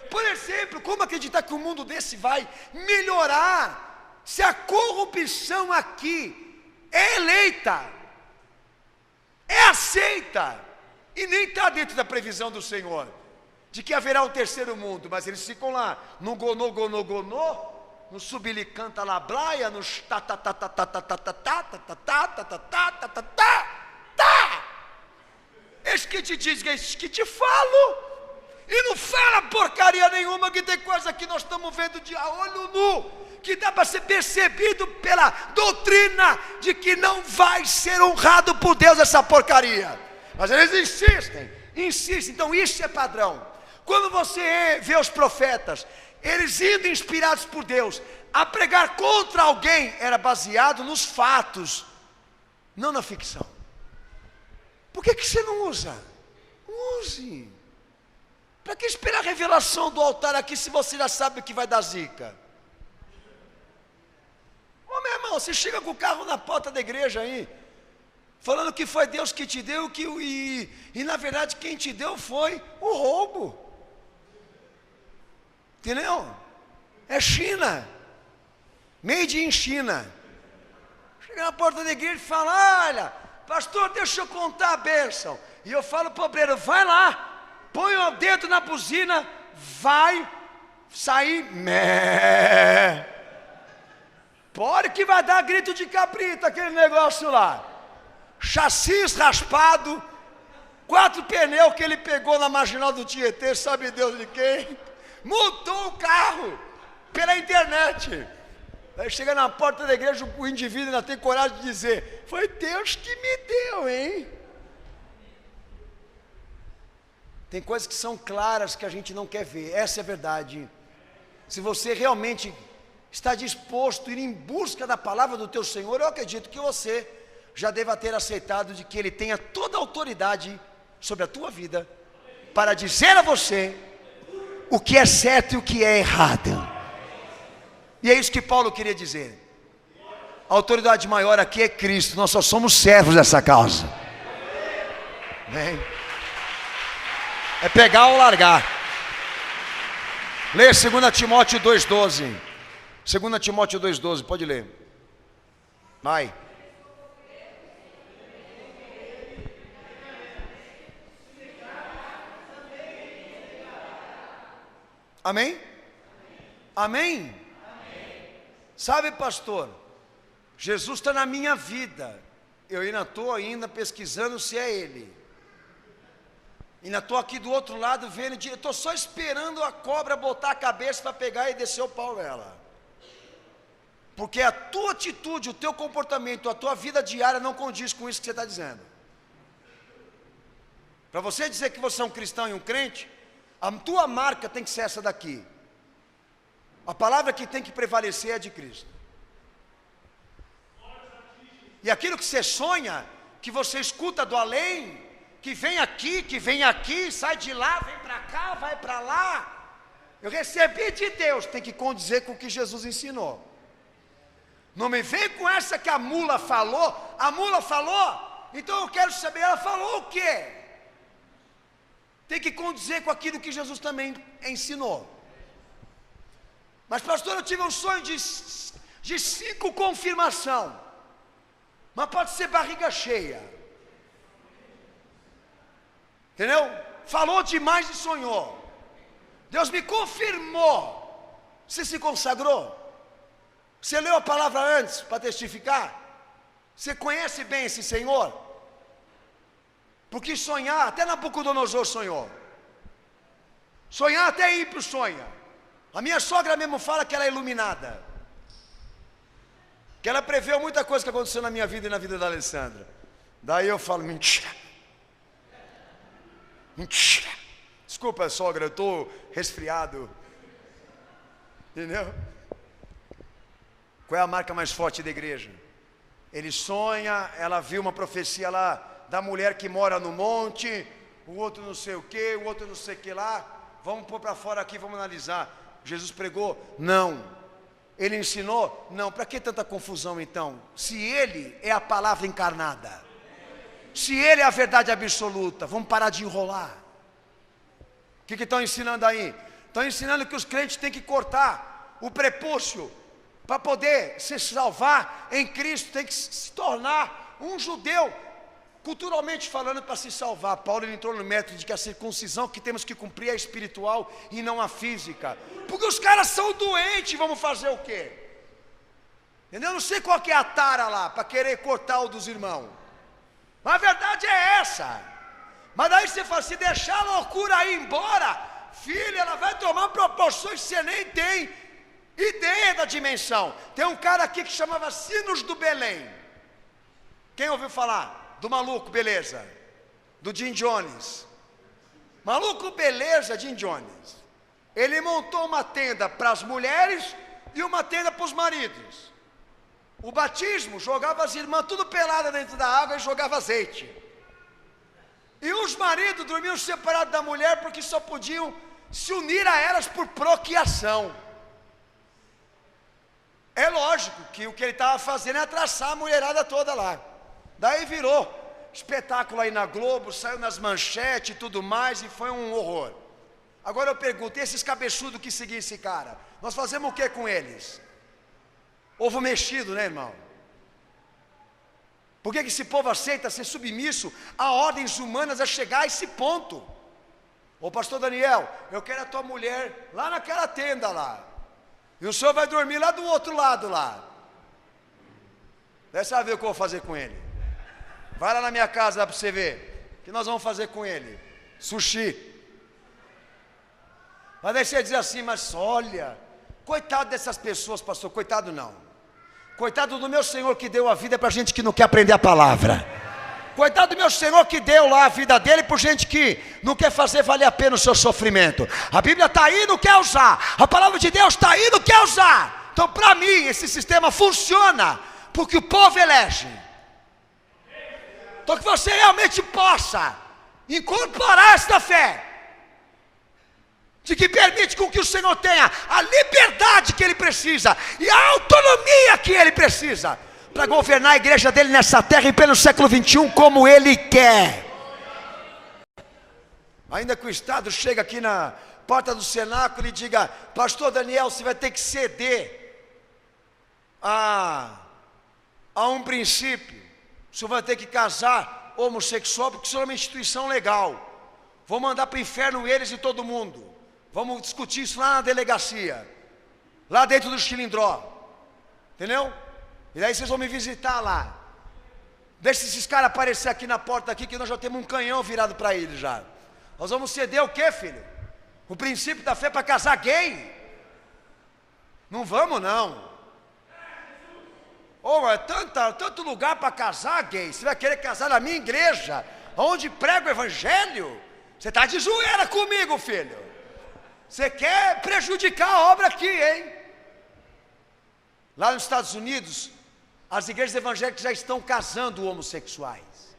Speaker 1: Por exemplo, como acreditar que um mundo desse vai melhorar, se a corrupção aqui é eleita, é aceita, e nem está dentro da previsão do Senhor, de que haverá um terceiro mundo, mas eles ficam lá, no gonô, no subilicanta lablaia, no eis que te diz, eis que te falo, e não fala porcaria nenhuma, que tem coisa que nós estamos vendo de a olho nu, que dá para ser percebido pela doutrina de que não vai ser honrado por Deus essa porcaria. Mas eles insistem. Então isso é padrão. Quando você vê os profetas, eles indo inspirados por Deus a pregar contra alguém, era baseado nos fatos, não na ficção. Por que você não usa? Use. Para que esperar a revelação do altar aqui se você já sabe que vai dar zica? Ô meu irmão, você chega com o carro na porta da igreja aí, falando que foi Deus que te deu, e na verdade quem te deu foi o roubo. Entendeu? É China, made in China. Chega na porta da igreja e fala: olha, pastor, deixa eu contar a bênção. E eu falo para o obreiro: vai lá, põe o dedo na buzina, vai sair mé. Pode que vai dar grito de cabrito aquele negócio lá. Chassis raspado, 4 pneus que ele pegou na marginal do Tietê, sabe Deus de quem. Montou o carro pela internet. Aí chega na porta da igreja, o indivíduo ainda tem coragem de dizer: foi Deus que me deu, hein? Tem coisas que são claras que a gente não quer ver, essa é a verdade. Se você realmente está disposto a ir em busca da palavra do teu Senhor, eu acredito que você já deva ter aceitado de que Ele tenha toda a autoridade sobre a tua vida, para dizer a você o que é certo e o que é errado. E é isso que Paulo queria dizer. A autoridade maior aqui é Cristo, nós só somos servos dessa causa. Vem. É pegar ou largar. Lê 2 Timóteo 2,12. 2 Timóteo 2,12, pode ler. Vai. Amém? Amém? Sabe, pastor, Jesus está na minha vida. Eu ainda estou pesquisando se é Ele. Ainda estou aqui do outro lado vendo, eu estou só esperando a cobra botar a cabeça para pegar e descer o pau nela. Porque a tua atitude, o teu comportamento, a tua vida diária não condiz com isso que você está dizendo. Para você dizer que você é um cristão e um crente, a tua marca tem que ser essa daqui. A palavra que tem que prevalecer é a de Cristo. E aquilo que você sonha, que você escuta do além, que vem aqui, sai de lá, vem para cá, vai para lá. Eu recebi de Deus, tem que condizer com o que Jesus ensinou. Não me vem com essa que a mula falou, então eu quero saber, ela falou o quê? Tem que condizer com aquilo que Jesus também ensinou. Mas pastor, eu tive um sonho de 5 confirmação, mas pode ser barriga cheia, entendeu? Falou demais e sonhou. Deus me confirmou. Você se consagrou? Você leu a palavra antes para testificar? Você conhece bem esse Senhor? Porque sonhar, até Nabucodonosor sonhou. Sonhar até ímpio sonha. A minha sogra mesmo fala que ela é iluminada, que ela preveu muita coisa que aconteceu na minha vida e na vida da Alessandra. Daí eu falo, mentira. Desculpa, sogra, eu estou resfriado. Entendeu? Qual é a marca mais forte da igreja? Ele sonha, ela viu uma profecia lá da mulher que mora no monte, o outro não sei o que, o outro não sei o que lá. Vamos pôr para fora aqui, vamos analisar. Jesus pregou? Não. Ele ensinou? Não. Para que tanta confusão então? Se Ele é a palavra encarnada, se Ele é a verdade absoluta, vamos parar de enrolar. O que estão ensinando aí? Estão ensinando que os crentes têm que cortar o prepúcio para poder se salvar em Cristo, tem que se tornar um judeu, culturalmente falando, para se salvar. Paulo entrou no método de que a circuncisão que temos que cumprir é espiritual e não a física, porque os caras são doentes, vamos fazer o quê? Entendeu? Eu não sei qual que é a tara lá, para querer cortar o dos irmãos, mas a verdade é essa. Mas daí você fala, se deixar a loucura aí embora, filha, ela vai tomar proporções que você nem tem ideia da dimensão. Tem um cara aqui que chamava Sinos do Belém. Quem ouviu falar? Do maluco, beleza? Do Jim Jones. Maluco, beleza, Jim Jones. Ele montou uma tenda para as mulheres e uma tenda para os maridos. O batismo, jogava as irmãs tudo pelada dentro da água e jogava azeite. E os maridos dormiam separados da mulher porque só podiam se unir a elas por procriação. É lógico que o que ele estava fazendo é traçar a mulherada toda lá. Daí virou espetáculo aí na Globo, saiu nas manchetes e tudo mais, e foi um horror. Agora eu pergunto, esses cabeçudos que seguiam esse cara, nós fazemos o que com eles? Ovo mexido, né, irmão? Por que esse povo aceita ser submisso a ordens humanas a chegar a esse ponto? Ô pastor Daniel, eu quero a tua mulher lá naquela tenda lá, e o senhor vai dormir lá do outro lado lá. Deve saber o que eu vou fazer com ele. Vai lá na minha casa lá para você ver. O que nós vamos fazer com ele? Sushi. Mas daí você diz assim, mas olha, coitado dessas pessoas, pastor, coitado não. Coitado do meu Senhor que deu a vida para gente que não quer aprender a palavra. Coitado do meu Senhor que deu lá a vida dele por gente que não quer fazer valer a pena o seu sofrimento. A Bíblia está aí e não quer usar. A palavra de Deus está aí e não quer usar. Então para mim esse sistema funciona porque o povo elege. Então que você realmente possa incorporar esta fé, de que permite com que o Senhor tenha a liberdade que Ele precisa e a autonomia que Ele precisa para governar a igreja dele nessa terra e pelo século 21 como Ele quer. Ainda que o Estado chegue aqui na porta do cenáculo e diga, pastor Daniel, você vai ter que ceder a um princípio, você vai ter que casar homossexual porque isso é uma instituição legal, vou mandar para o inferno eles e todo mundo. Vamos discutir isso lá na delegacia, lá dentro do Chilindró, entendeu? E daí vocês vão me visitar lá. Deixa esses caras aparecer aqui na porta aqui, que nós já temos um canhão virado para eles já. Nós vamos ceder o quê, filho? O princípio da fé para casar gay? Não vamos não. Oh, é tanto lugar para casar, gay. Você vai querer casar na minha igreja, onde prega o evangelho? Você está de zoeira comigo, filho. Você quer prejudicar a obra aqui, hein? Lá nos Estados Unidos, as igrejas evangélicas já estão casando homossexuais.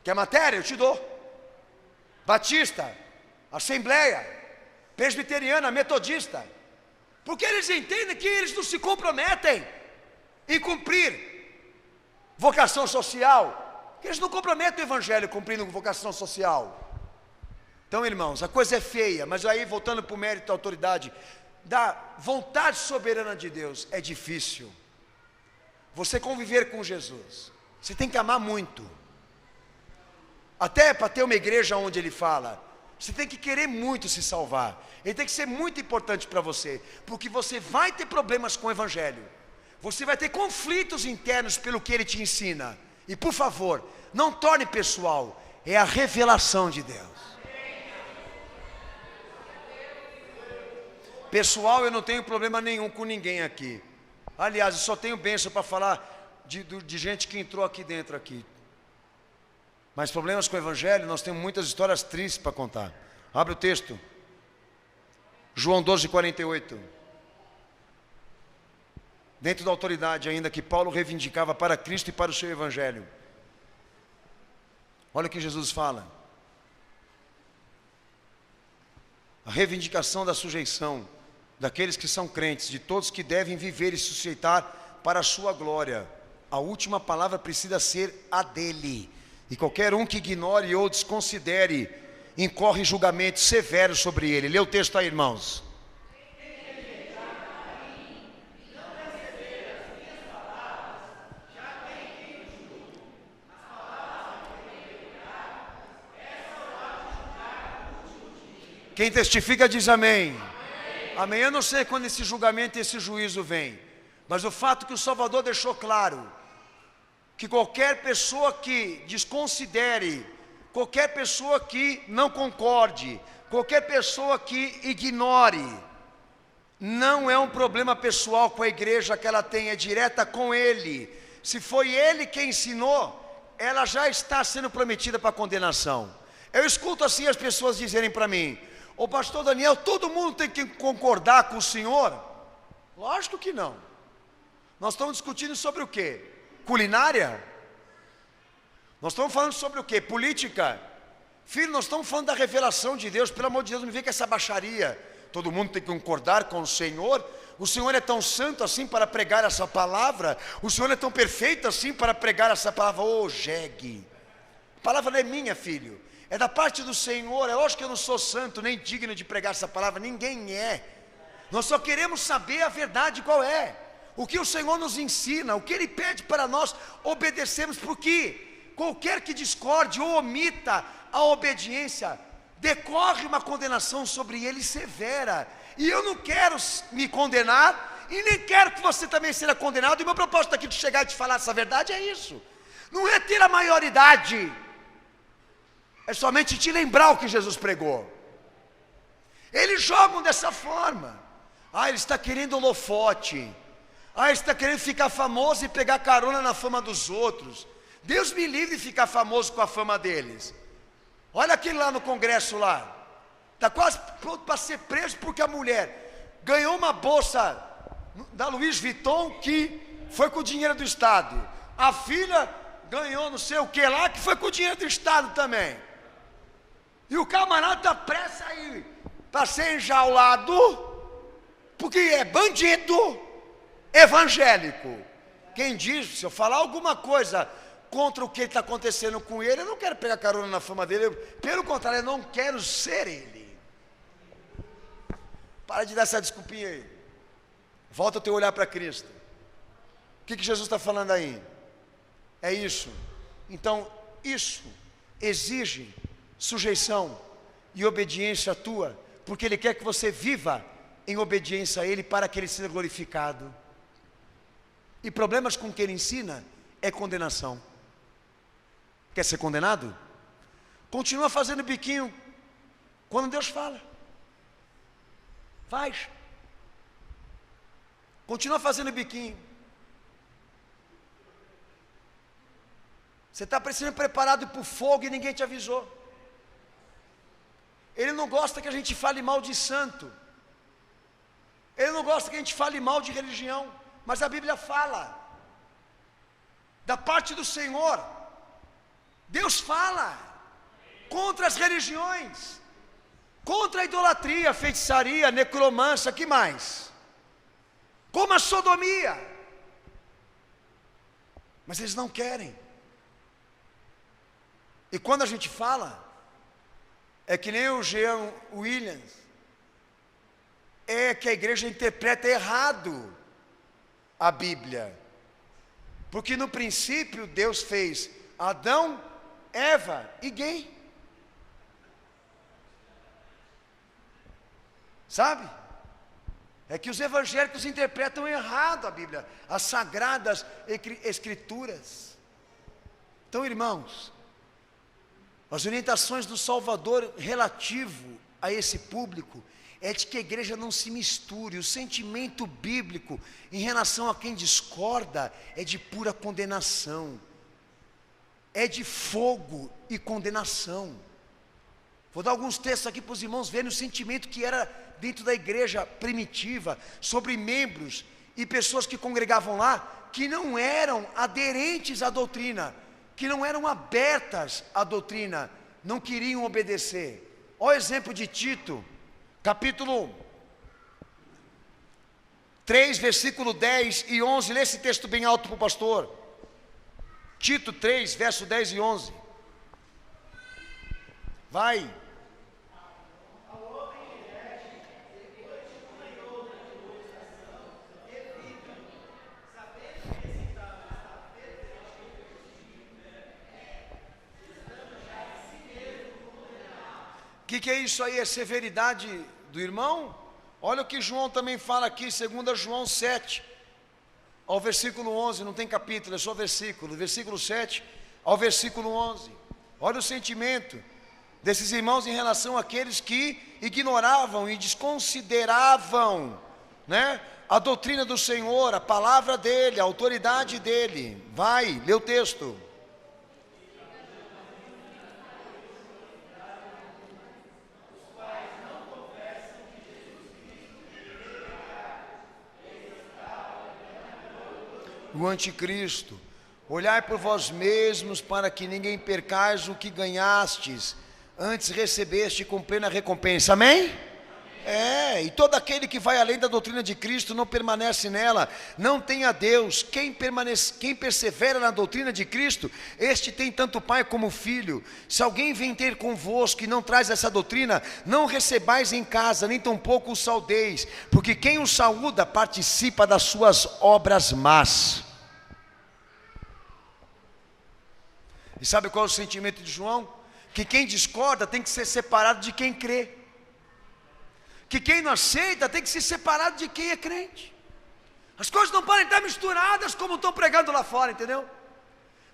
Speaker 1: Quer matéria? Eu te dou. Batista, Assembleia, Presbiteriana, Metodista. Porque eles entendem que eles não se comprometem em cumprir vocação social. Que eles não comprometem o evangelho cumprindo vocação social. Então, irmãos, a coisa é feia, mas aí, voltando para o mérito da autoridade, da vontade soberana de Deus, é difícil. Você conviver com Jesus, você tem que amar muito. Até para ter uma igreja onde Ele fala, você tem que querer muito se salvar. Ele tem que ser muito importante para você, porque você vai ter problemas com o evangelho. Você vai ter conflitos internos pelo que Ele te ensina. E por favor, não torne pessoal, é a revelação de Deus. Pessoal, eu não tenho problema nenhum com ninguém aqui. Aliás, eu só tenho bênção para falar de gente que entrou aqui dentro aqui. Mas problemas com o evangelho, nós temos muitas histórias tristes para contar. Abre o texto. João 12:48. Dentro da autoridade ainda que Paulo reivindicava para Cristo e para o seu evangelho. Olha o que Jesus fala. A reivindicação da sujeição daqueles que são crentes, de todos que devem viver e sujeitar para a sua glória. A última palavra precisa ser a dele. E qualquer um que ignore ou desconsidere, incorre julgamento severo sobre ele. Lê o texto aí, irmãos. Quem testifica diz amém. Amém. Eu não sei quando esse julgamento e esse juízo vem, mas o fato que o Salvador deixou claro, que qualquer pessoa que desconsidere, qualquer pessoa que não concorde, qualquer pessoa que ignore, não é um problema pessoal com a igreja que ela tem, é direta com Ele. Se foi Ele quem ensinou, ela já está sendo prometida para condenação. Eu escuto assim as pessoas dizerem para mim: ô pastor Daniel, todo mundo tem que concordar com o senhor? Lógico que não. Nós estamos discutindo sobre o quê? Culinária? Nós estamos falando sobre o quê? Política? Filho, nós estamos falando da revelação de Deus. Pelo amor de Deus, não me vê com essa baixaria. Todo mundo tem que concordar com o Senhor. O Senhor é tão santo assim para pregar essa palavra. O Senhor é tão perfeito assim para pregar essa palavra. Ô, jegue. A palavra não é minha, filho. É da parte do Senhor. É lógico que eu não sou santo, nem digno de pregar essa palavra. Ninguém é. Nós só queremos saber a verdade qual é. O que o Senhor nos ensina, o que Ele pede para nós obedecermos, porque qualquer que discorde ou omita a obediência, decorre uma condenação sobre ele severa. E eu não quero me condenar, e nem quero que você também seja condenado. E o meu propósito aqui de chegar e te falar essa verdade é isso. Não é ter a maioridade, é somente te lembrar o que Jesus pregou. Eles jogam dessa forma. Ele está querendo holofote. Ele está querendo ficar famoso e pegar carona na fama dos outros. Deus me livre de ficar famoso com a fama deles. Olha aquele lá no congresso lá. Está quase pronto para ser preso porque a mulher ganhou uma bolsa da Louis Vuitton que foi com o dinheiro do Estado. A filha ganhou não sei o que lá que foi com o dinheiro do Estado também. E o camarada está prestes aí para ser enjaulado porque é bandido evangélico. Quem diz, se eu falar alguma coisa contra o que está acontecendo com ele, eu não quero pegar carona na fama dele, pelo contrário, eu não quero ser ele. Para de dar essa desculpinha aí. Volta o teu olhar para Cristo. O que Jesus está falando aí? É isso. Então, isso exige sujeição e obediência tua, porque Ele quer que você viva em obediência a Ele para que Ele seja glorificado. E problemas com o que Ele ensina é condenação. Quer ser condenado? Continua fazendo biquinho quando Deus fala. Faz. Continua fazendo biquinho. Você está sendo preparado para o fogo e ninguém te avisou. Ele não gosta que a gente fale mal de santo. Ele não gosta que a gente fale mal de religião. Mas a Bíblia fala. Da parte do Senhor. Deus fala. Contra as religiões. Contra a idolatria, feitiçaria, necromancia, que mais? Como a sodomia. Mas eles não querem. E quando a gente fala, é que nem o Jean Williams, é que a igreja interpreta errado a Bíblia. Porque no princípio Deus fez Adão, Eva e gay. Sabe? É que os evangélicos interpretam errado a Bíblia, as sagradas escrituras. Então, irmãos, as orientações do Salvador relativo a esse público é de que a igreja não se misture. O sentimento bíblico em relação a quem discorda é de pura condenação, é de fogo e condenação. Vou dar alguns textos aqui para os irmãos verem o sentimento que era dentro da igreja primitiva, sobre membros e pessoas que congregavam lá, que não eram aderentes à doutrina, que não eram abertas à doutrina, não queriam obedecer. Olha o exemplo de Tito, capítulo 3, versículo 10 e 11, lê esse texto bem alto para o pastor. Tito 3, verso 10 e 11. Vai. O que é isso aí? É severidade do irmão? Olha o que João também fala aqui, 2 João 7, ao versículo 11, não tem capítulo, é só versículo, versículo 7 ao versículo 11. Olha o sentimento desses irmãos em relação àqueles que ignoravam e desconsideravam, né, a doutrina do Senhor, a palavra dele, a autoridade dele. Vai, lê o texto. O anticristo, olhai por vós mesmos para que ninguém percais o que ganhastes, antes recebeste com plena recompensa, amém? E todo aquele que vai além da doutrina de Cristo não permanece nela, não tem a Deus. Quem persevera na doutrina de Cristo, este tem tanto pai como filho. Se alguém vem ter convosco e não traz essa doutrina, não recebais em casa, nem tampouco o saudeis, porque quem o saúda participa das suas obras más. E sabe qual é o sentimento de João? Que quem discorda tem que ser separado de quem crê. Que quem não aceita tem que ser separado de quem é crente. As coisas não podem estar misturadas como estão pregando lá fora, entendeu?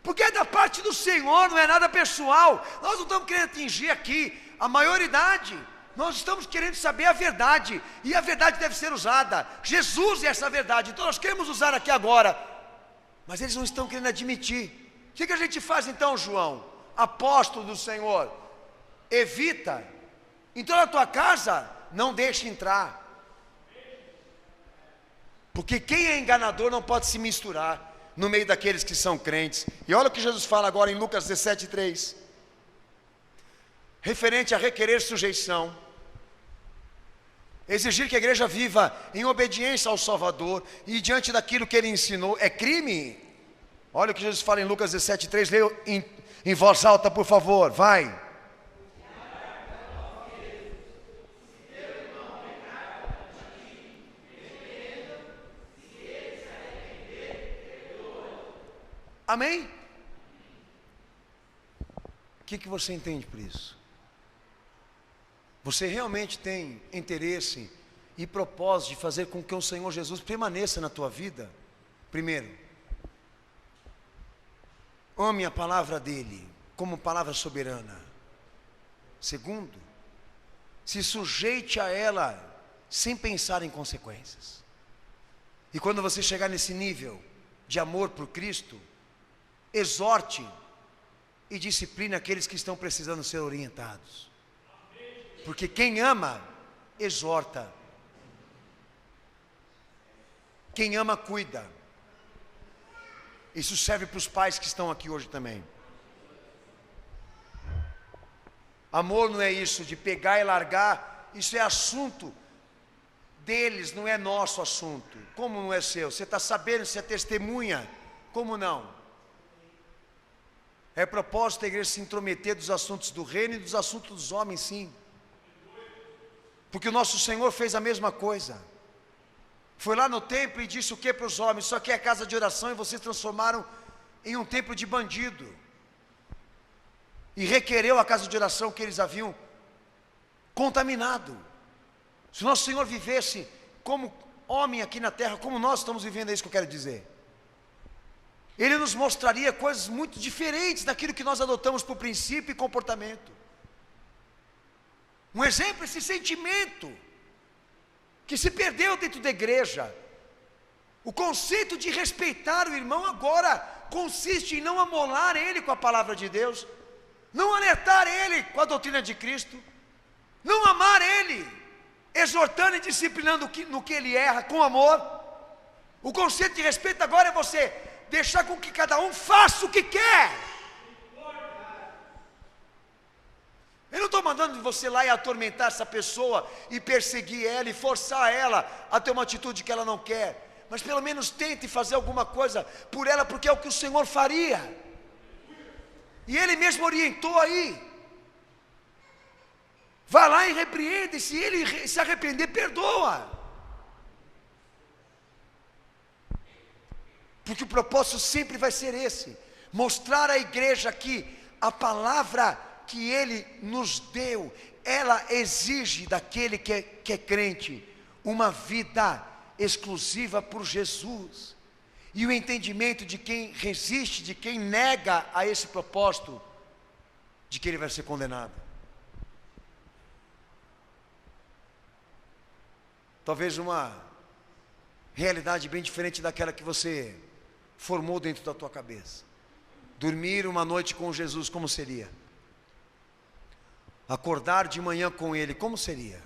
Speaker 1: Porque é da parte do Senhor, não é nada pessoal. Nós não estamos querendo atingir aqui a maioridade. Nós estamos querendo saber a verdade. E a verdade deve ser usada. Jesus é essa verdade. Então nós queremos usar aqui agora. Mas eles não estão querendo admitir. O que a gente faz então, João? Apóstolo do Senhor, evita. Entrou na tua casa, não deixe entrar. Porque quem é enganador não pode se misturar no meio daqueles que são crentes. E olha o que Jesus fala agora em Lucas 17:3. Referente a requerer sujeição, exigir que a igreja viva em obediência ao Salvador e diante daquilo que ele ensinou, é crime. Olha o que Jesus fala em Lucas 17:3, leia em voz alta, por favor, vai. Amém? O que você entende por isso? Você realmente tem interesse e propósito de fazer com que o Senhor Jesus permaneça na tua vida? Primeiro, ame a palavra dele como palavra soberana. Segundo, se sujeite a ela sem pensar em consequências. E quando você chegar nesse nível de amor por Cristo, exorte e discipline aqueles que estão precisando ser orientados. Porque quem ama, exorta. Quem ama, cuida. Isso serve para os pais que estão aqui hoje também. Amor não é isso de pegar e largar. Isso é assunto deles, não é nosso assunto. Como não é seu? Você está sabendo, você é testemunha. Como não? É propósito da igreja se intrometer dos assuntos do reino e dos assuntos dos homens, sim. Porque o nosso Senhor fez a mesma coisa. Foi lá no templo e disse o que para os homens? Isso aqui é casa de oração e vocês transformaram em um templo de bandido. E requereu a casa de oração que eles haviam contaminado. Se o nosso Senhor vivesse como homem aqui na terra, como nós estamos vivendo, é isso que eu quero dizer. Ele nos mostraria coisas muito diferentes daquilo que nós adotamos por princípio e comportamento. Um exemplo, esse sentimento que se perdeu dentro da igreja. O conceito de respeitar o irmão agora consiste em não amolar ele com a palavra de Deus, não alertar ele com a doutrina de Cristo, não amar ele, exortando e disciplinando no que ele erra com amor. O conceito de respeito agora é você deixar com que cada um faça o que quer. Eu não estou mandando você lá e atormentar essa pessoa e perseguir ela e forçar ela a ter uma atitude que ela não quer, mas pelo menos tente fazer alguma coisa por ela, porque é o que o Senhor faria. E Ele mesmo orientou aí. Vá lá e repreende, se ele se arrepender, perdoa. Porque o propósito sempre vai ser esse: mostrar à igreja que a palavra que Ele nos deu, ela exige daquele que é crente, uma vida exclusiva por Jesus. E o entendimento de quem resiste, de quem nega a esse propósito, de que ele vai ser condenado. Talvez uma realidade bem diferente daquela que você formou dentro da tua cabeça. Dormir uma noite com Jesus, como seria? Acordar de manhã com Ele, como seria?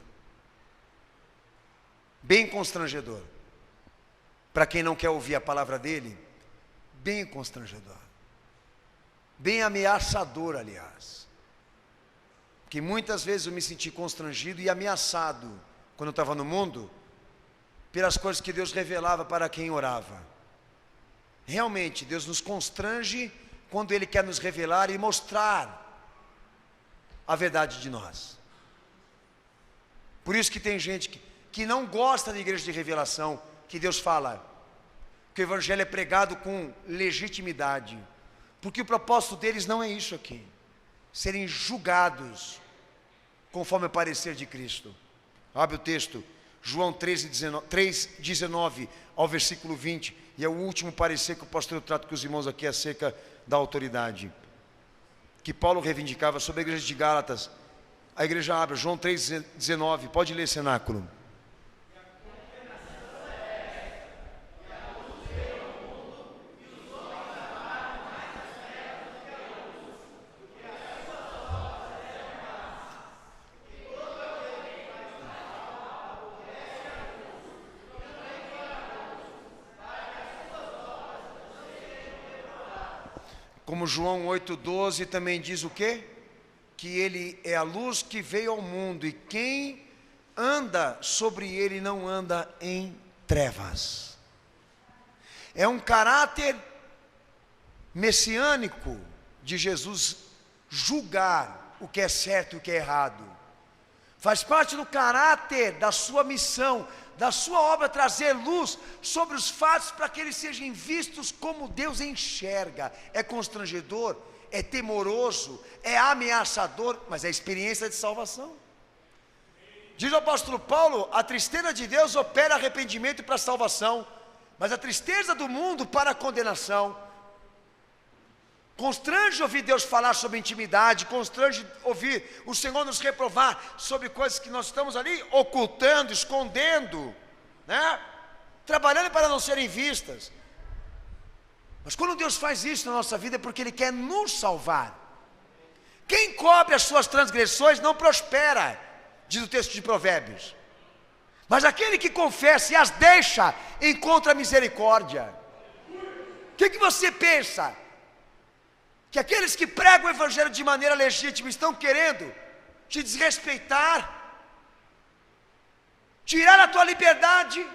Speaker 1: Bem constrangedor. Para quem não quer ouvir a palavra dEle, bem constrangedor. Bem ameaçador, aliás. Porque muitas vezes eu me senti constrangido e ameaçado, quando eu estava no mundo, pelas coisas que Deus revelava para quem orava. Realmente, Deus nos constrange quando Ele quer nos revelar e mostrar a verdade de nós. Por isso que tem gente que não gosta da igreja de revelação, que Deus fala que o evangelho é pregado com legitimidade, porque o propósito deles não é isso aqui: serem julgados conforme o parecer de Cristo. Abre o texto, João 3:19 ao versículo 20, e é o último parecer que o pastor trata com os irmãos aqui acerca da autoridade que Paulo reivindicava sobre a igreja de Gálatas. A igreja abre, João 3:19, pode ler, cenáculo. Como João 8:12 também diz o quê? Que Ele é a luz que veio ao mundo, e quem anda sobre Ele não anda em trevas. É um caráter messiânico de Jesus julgar o que é certo e o que é errado. Faz parte do caráter da sua missão, da sua obra, trazer luz sobre os fatos para que eles sejam vistos como Deus enxerga. É constrangedor, é temoroso, é ameaçador, mas é experiência de salvação. Diz o apóstolo Paulo: a tristeza de Deus opera arrependimento para a salvação, mas a tristeza do mundo para a condenação. Constrange ouvir Deus falar sobre intimidade, constrange ouvir o Senhor nos reprovar sobre coisas que nós estamos ali ocultando, escondendo, né? trabalhando para não serem vistas. Mas quando Deus faz isso na nossa vida é porque Ele quer nos salvar. Quem cobre as suas transgressões não prospera, diz o texto de Provérbios. Mas aquele que confessa e as deixa, encontra misericórdia. O que você pensa? Que aqueles que pregam o evangelho de maneira legítima estão querendo te desrespeitar, tirar a tua liberdade,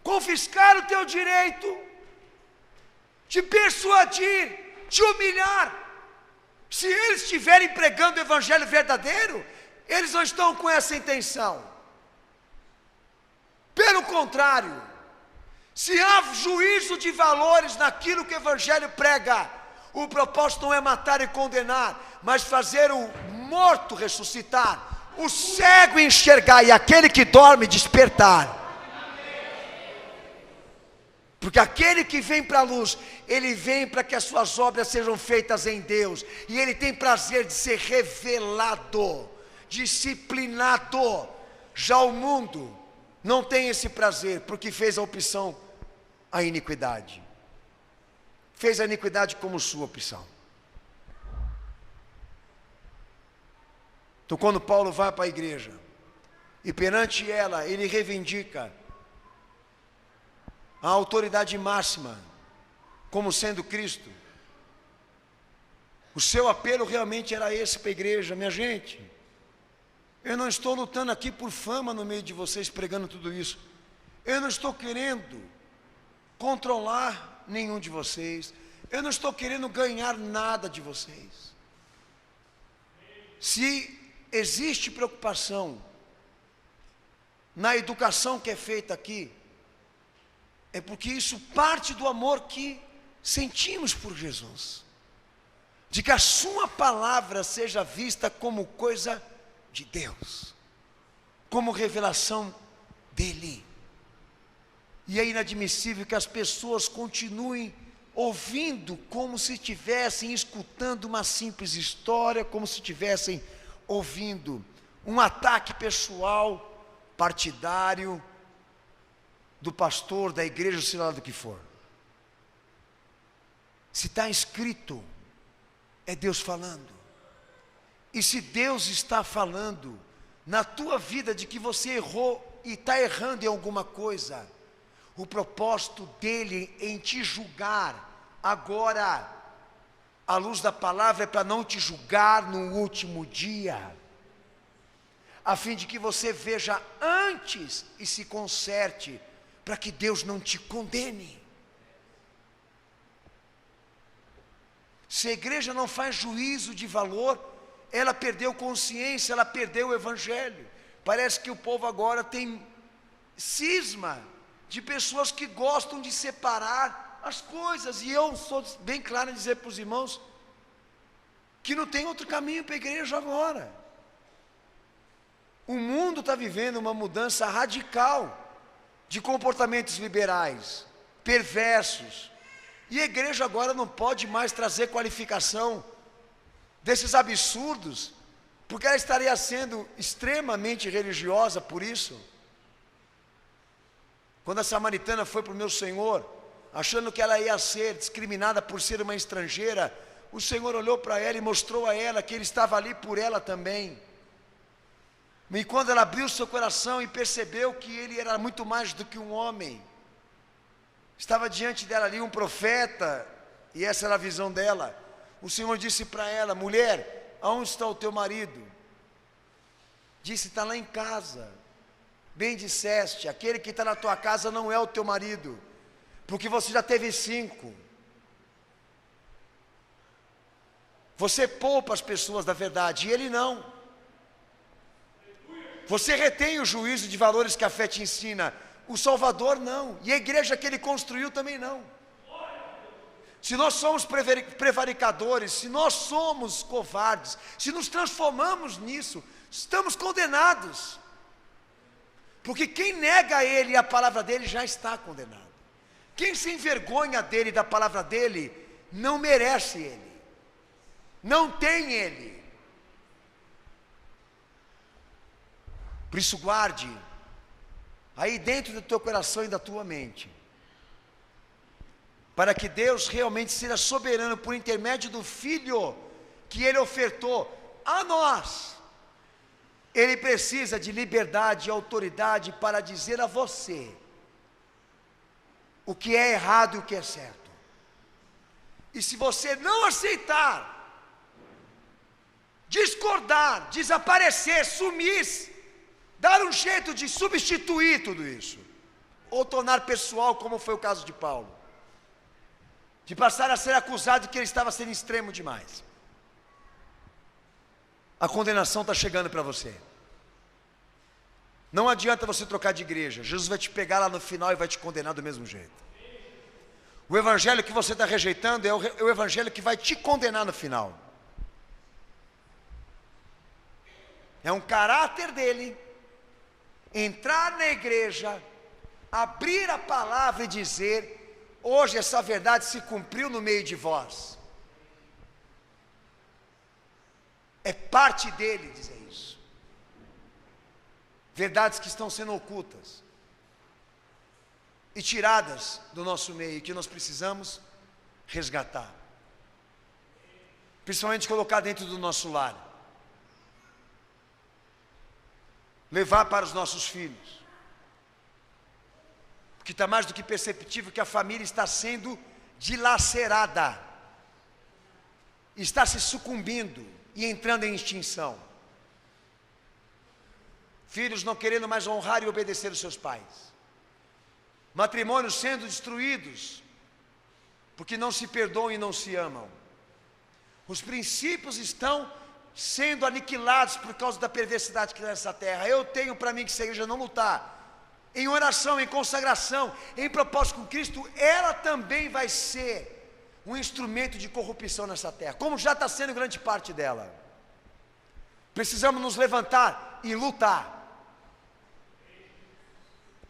Speaker 1: confiscar o teu direito, te persuadir, te humilhar. Se eles estiverem pregando o evangelho verdadeiro, eles não estão com essa intenção. Pelo contrário, se há juízo de valores naquilo que o evangelho prega, o propósito não é matar e condenar, mas fazer o morto ressuscitar, o cego enxergar e aquele que dorme despertar. Porque aquele que vem para a luz, ele vem para que as suas obras sejam feitas em Deus, e ele tem prazer de ser revelado, disciplinado. Já o mundo não tem esse prazer, porque fez a opção, a iniquidade. Fez a iniquidade como sua opção. Então quando Paulo vai para a igreja, e perante ela, ele reivindica a autoridade máxima, como sendo Cristo. O seu apelo realmente era esse para a igreja: minha gente, eu não estou lutando aqui por fama no meio de vocês pregando tudo isso. Eu não estou querendo controlar nenhum de vocês. Eu não estou querendo ganhar nada de vocês. Se existe preocupação na educação que é feita aqui, é porque isso parte do amor que sentimos por Jesus, de que a sua palavra seja vista como coisa de Deus, como revelação dEle. E é inadmissível que as pessoas continuem ouvindo como se estivessem escutando uma simples história, como se estivessem ouvindo um ataque pessoal, partidário, do pastor, da igreja, sei lá do que for. Se está escrito, é Deus falando. E se Deus está falando na tua vida de que você errou e está errando em alguma coisa, o propósito dele em te julgar agora, à luz da palavra, é para não te julgar no último dia, a fim de que você veja antes e se conserte, para que Deus não te condene. Se a igreja não faz juízo de valor, ela perdeu consciência, ela perdeu o evangelho. Parece que o povo agora tem cisma de pessoas que gostam de separar as coisas, e eu sou bem claro em dizer para os irmãos que não tem outro caminho para a igreja agora. O mundo está vivendo uma mudança radical de comportamentos liberais, perversos, e a igreja agora não pode mais trazer qualificação desses absurdos, porque ela estaria sendo extremamente religiosa por isso. Quando a samaritana foi para o meu Senhor, achando que ela ia ser discriminada por ser uma estrangeira, o Senhor olhou para ela e mostrou a ela que Ele estava ali por ela também. E quando ela abriu seu coração e percebeu que Ele era muito mais do que um homem, estava diante dela ali um profeta, e essa era a visão dela, o Senhor disse para ela: mulher, aonde está o teu marido? Disse: está lá em casa. Bem disseste, aquele que está na tua casa não é o teu marido, porque você já teve 5. Você poupa as pessoas da verdade, e ele não. Você retém o juízo de valores que a fé te ensina, o Salvador não, e a igreja que ele construiu também não. Se nós somos prevaricadores, se nós somos covardes, se nos transformamos nisso, estamos condenados. Porque quem nega a Ele e a palavra dEle já está condenado. Quem se envergonha dEle e da palavra dEle, não merece Ele, não tem Ele. Por isso guarde aí dentro do teu coração e da tua mente, para que Deus realmente seja soberano por intermédio do Filho que Ele ofertou a nós. Ele precisa de liberdade e autoridade para dizer a você o que é errado e o que é certo. E se você não aceitar, discordar, desaparecer, sumir, dar um jeito de substituir tudo isso, ou tornar pessoal, como foi o caso de Paulo, de passar a ser acusado de que ele estava sendo extremo demais, a condenação está chegando para você. Não adianta você trocar de igreja, Jesus vai te pegar lá no final e vai te condenar do mesmo jeito. O evangelho que você está rejeitando é o evangelho que vai te condenar no final. É um caráter dele entrar na igreja, abrir a palavra e dizer: hoje essa verdade se cumpriu no meio de vós. É parte dele dizer isso. Verdades que estão sendo ocultas e tiradas do nosso meio, e que nós precisamos resgatar, principalmente colocar dentro do nosso lar, levar para os nossos filhos, porque está mais do que perceptível que a família está sendo dilacerada, está se sucumbindo e entrando em extinção. Filhos não querendo mais honrar e obedecer os seus pais, matrimônios sendo destruídos porque não se perdoam e não se amam. Os princípios estão sendo aniquilados por causa da perversidade que está nessa terra. Eu tenho para mim que se a igreja não lutar em oração, em consagração, em propósito com Cristo, ela também vai ser um instrumento de corrupção nessa terra, como já está sendo grande parte dela. Precisamos nos levantar e lutar.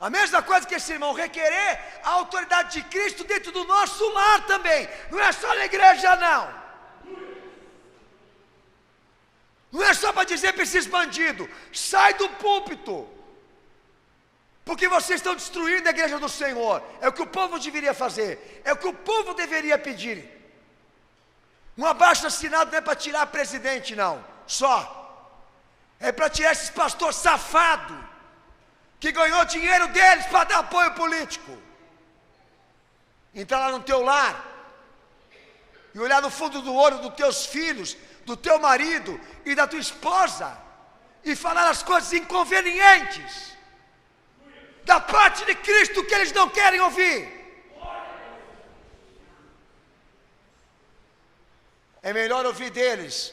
Speaker 1: A mesma coisa que esse irmão, requerer a autoridade de Cristo dentro do nosso lar também. Não é só na igreja não. Não é só para dizer para esses bandidos: sai do púlpito, porque vocês estão destruindo a igreja do Senhor. É o que o povo deveria fazer, é o que o povo deveria pedir. Um abaixo assinado não é para tirar presidente não, só é para tirar esses pastores safados que ganhou dinheiro deles para dar apoio político. Entrar lá no teu lar e olhar no fundo do olho dos teus filhos, do teu marido e da tua esposa, e falar as coisas inconvenientes da parte de Cristo que eles não querem ouvir. É melhor ouvir deles: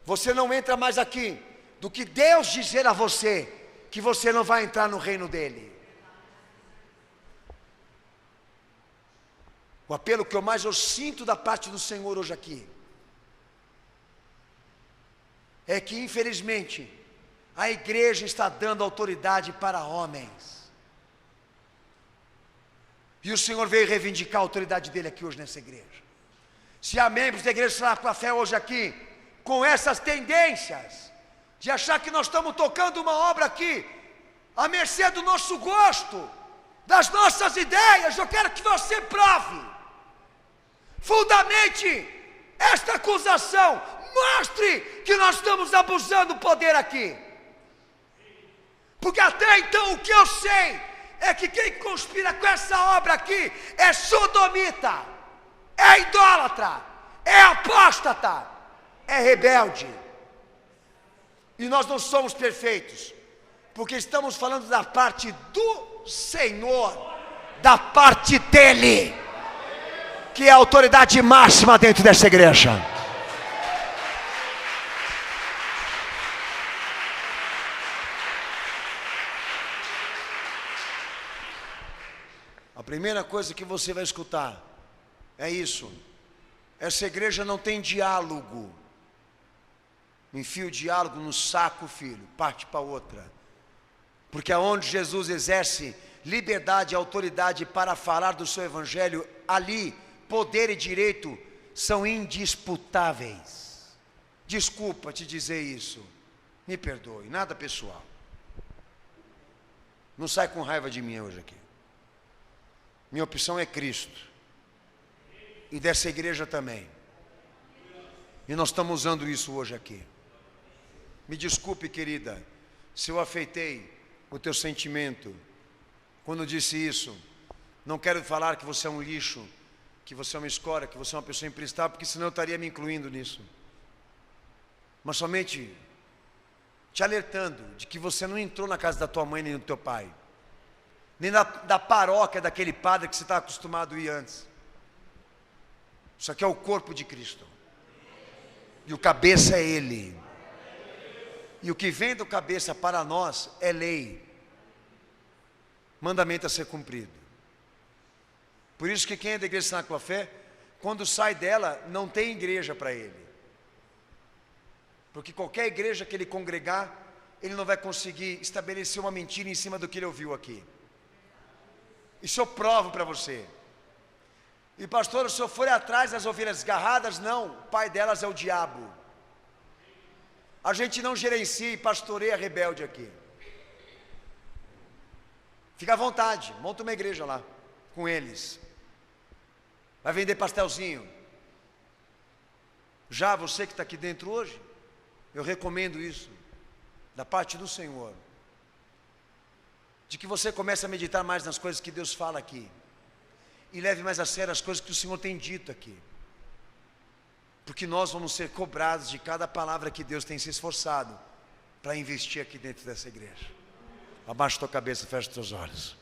Speaker 1: você não entra mais aqui, do que Deus dizer a você que você não vai entrar no reino dele. O apelo que eu mais sinto da parte do Senhor hoje aqui é que, infelizmente, a igreja está dando autoridade para homens, e o Senhor veio reivindicar a autoridade dele aqui hoje nessa igreja. Se há membros da igreja Sarar com a Fé hoje aqui com essas tendências de achar que nós estamos tocando uma obra aqui à mercê do nosso gosto, das nossas ideias, eu quero que você prove, fundamente esta acusação, mostre que nós estamos abusando do poder aqui. Porque até então o que eu sei é que quem conspira com essa obra aqui é sodomita, é idólatra, é apóstata, é rebelde. E nós não somos perfeitos, porque estamos falando da parte do Senhor, da parte dele, que é a autoridade máxima dentro dessa igreja. A primeira coisa que você vai escutar é isso: essa igreja não tem diálogo. Enfia o diálogo no saco, filho, parte para outra. Porque aonde Jesus exerce liberdade e autoridade para falar do seu evangelho, ali poder e direito são indisputáveis. Desculpa te dizer isso, me perdoe, nada pessoal. Não sai com raiva de mim hoje aqui. Minha opção é Cristo. E dessa igreja também. E nós estamos usando isso hoje aqui. Me desculpe, querida, se eu afetei o teu sentimento quando eu disse isso. Não quero falar que você é um lixo, que você é uma escória, que você é uma pessoa imprestável, porque senão eu estaria me incluindo nisso. Mas somente te alertando de que você não entrou na casa da tua mãe nem do teu pai, nem da paróquia daquele padre que você está acostumado a ir antes. Isso aqui é o corpo de Cristo. E o cabeça é Ele. E o que vem do cabeça para nós é lei. Mandamento a ser cumprido. Por isso que quem é da igreja Sinai com a Fé, quando sai dela, não tem igreja para ele. Porque qualquer igreja que ele congregar, ele não vai conseguir estabelecer uma mentira em cima do que ele ouviu aqui. Isso eu provo para você. E pastor, se eu for atrás das ovelhas desgarradas, não, o pai delas é o diabo. A gente não gerencia e pastoreia rebelde aqui. Fica à vontade, monta uma igreja lá, com eles. Vai vender pastelzinho. Já você que está aqui dentro hoje, eu recomendo isso, da parte do Senhor. De que você comece a meditar mais nas coisas que Deus fala aqui. E leve mais a sério as coisas que o Senhor tem dito aqui. Porque nós vamos ser cobrados de cada palavra que Deus tem se esforçado para investir aqui dentro dessa igreja. Abaixa tua cabeça e fecha teus olhos.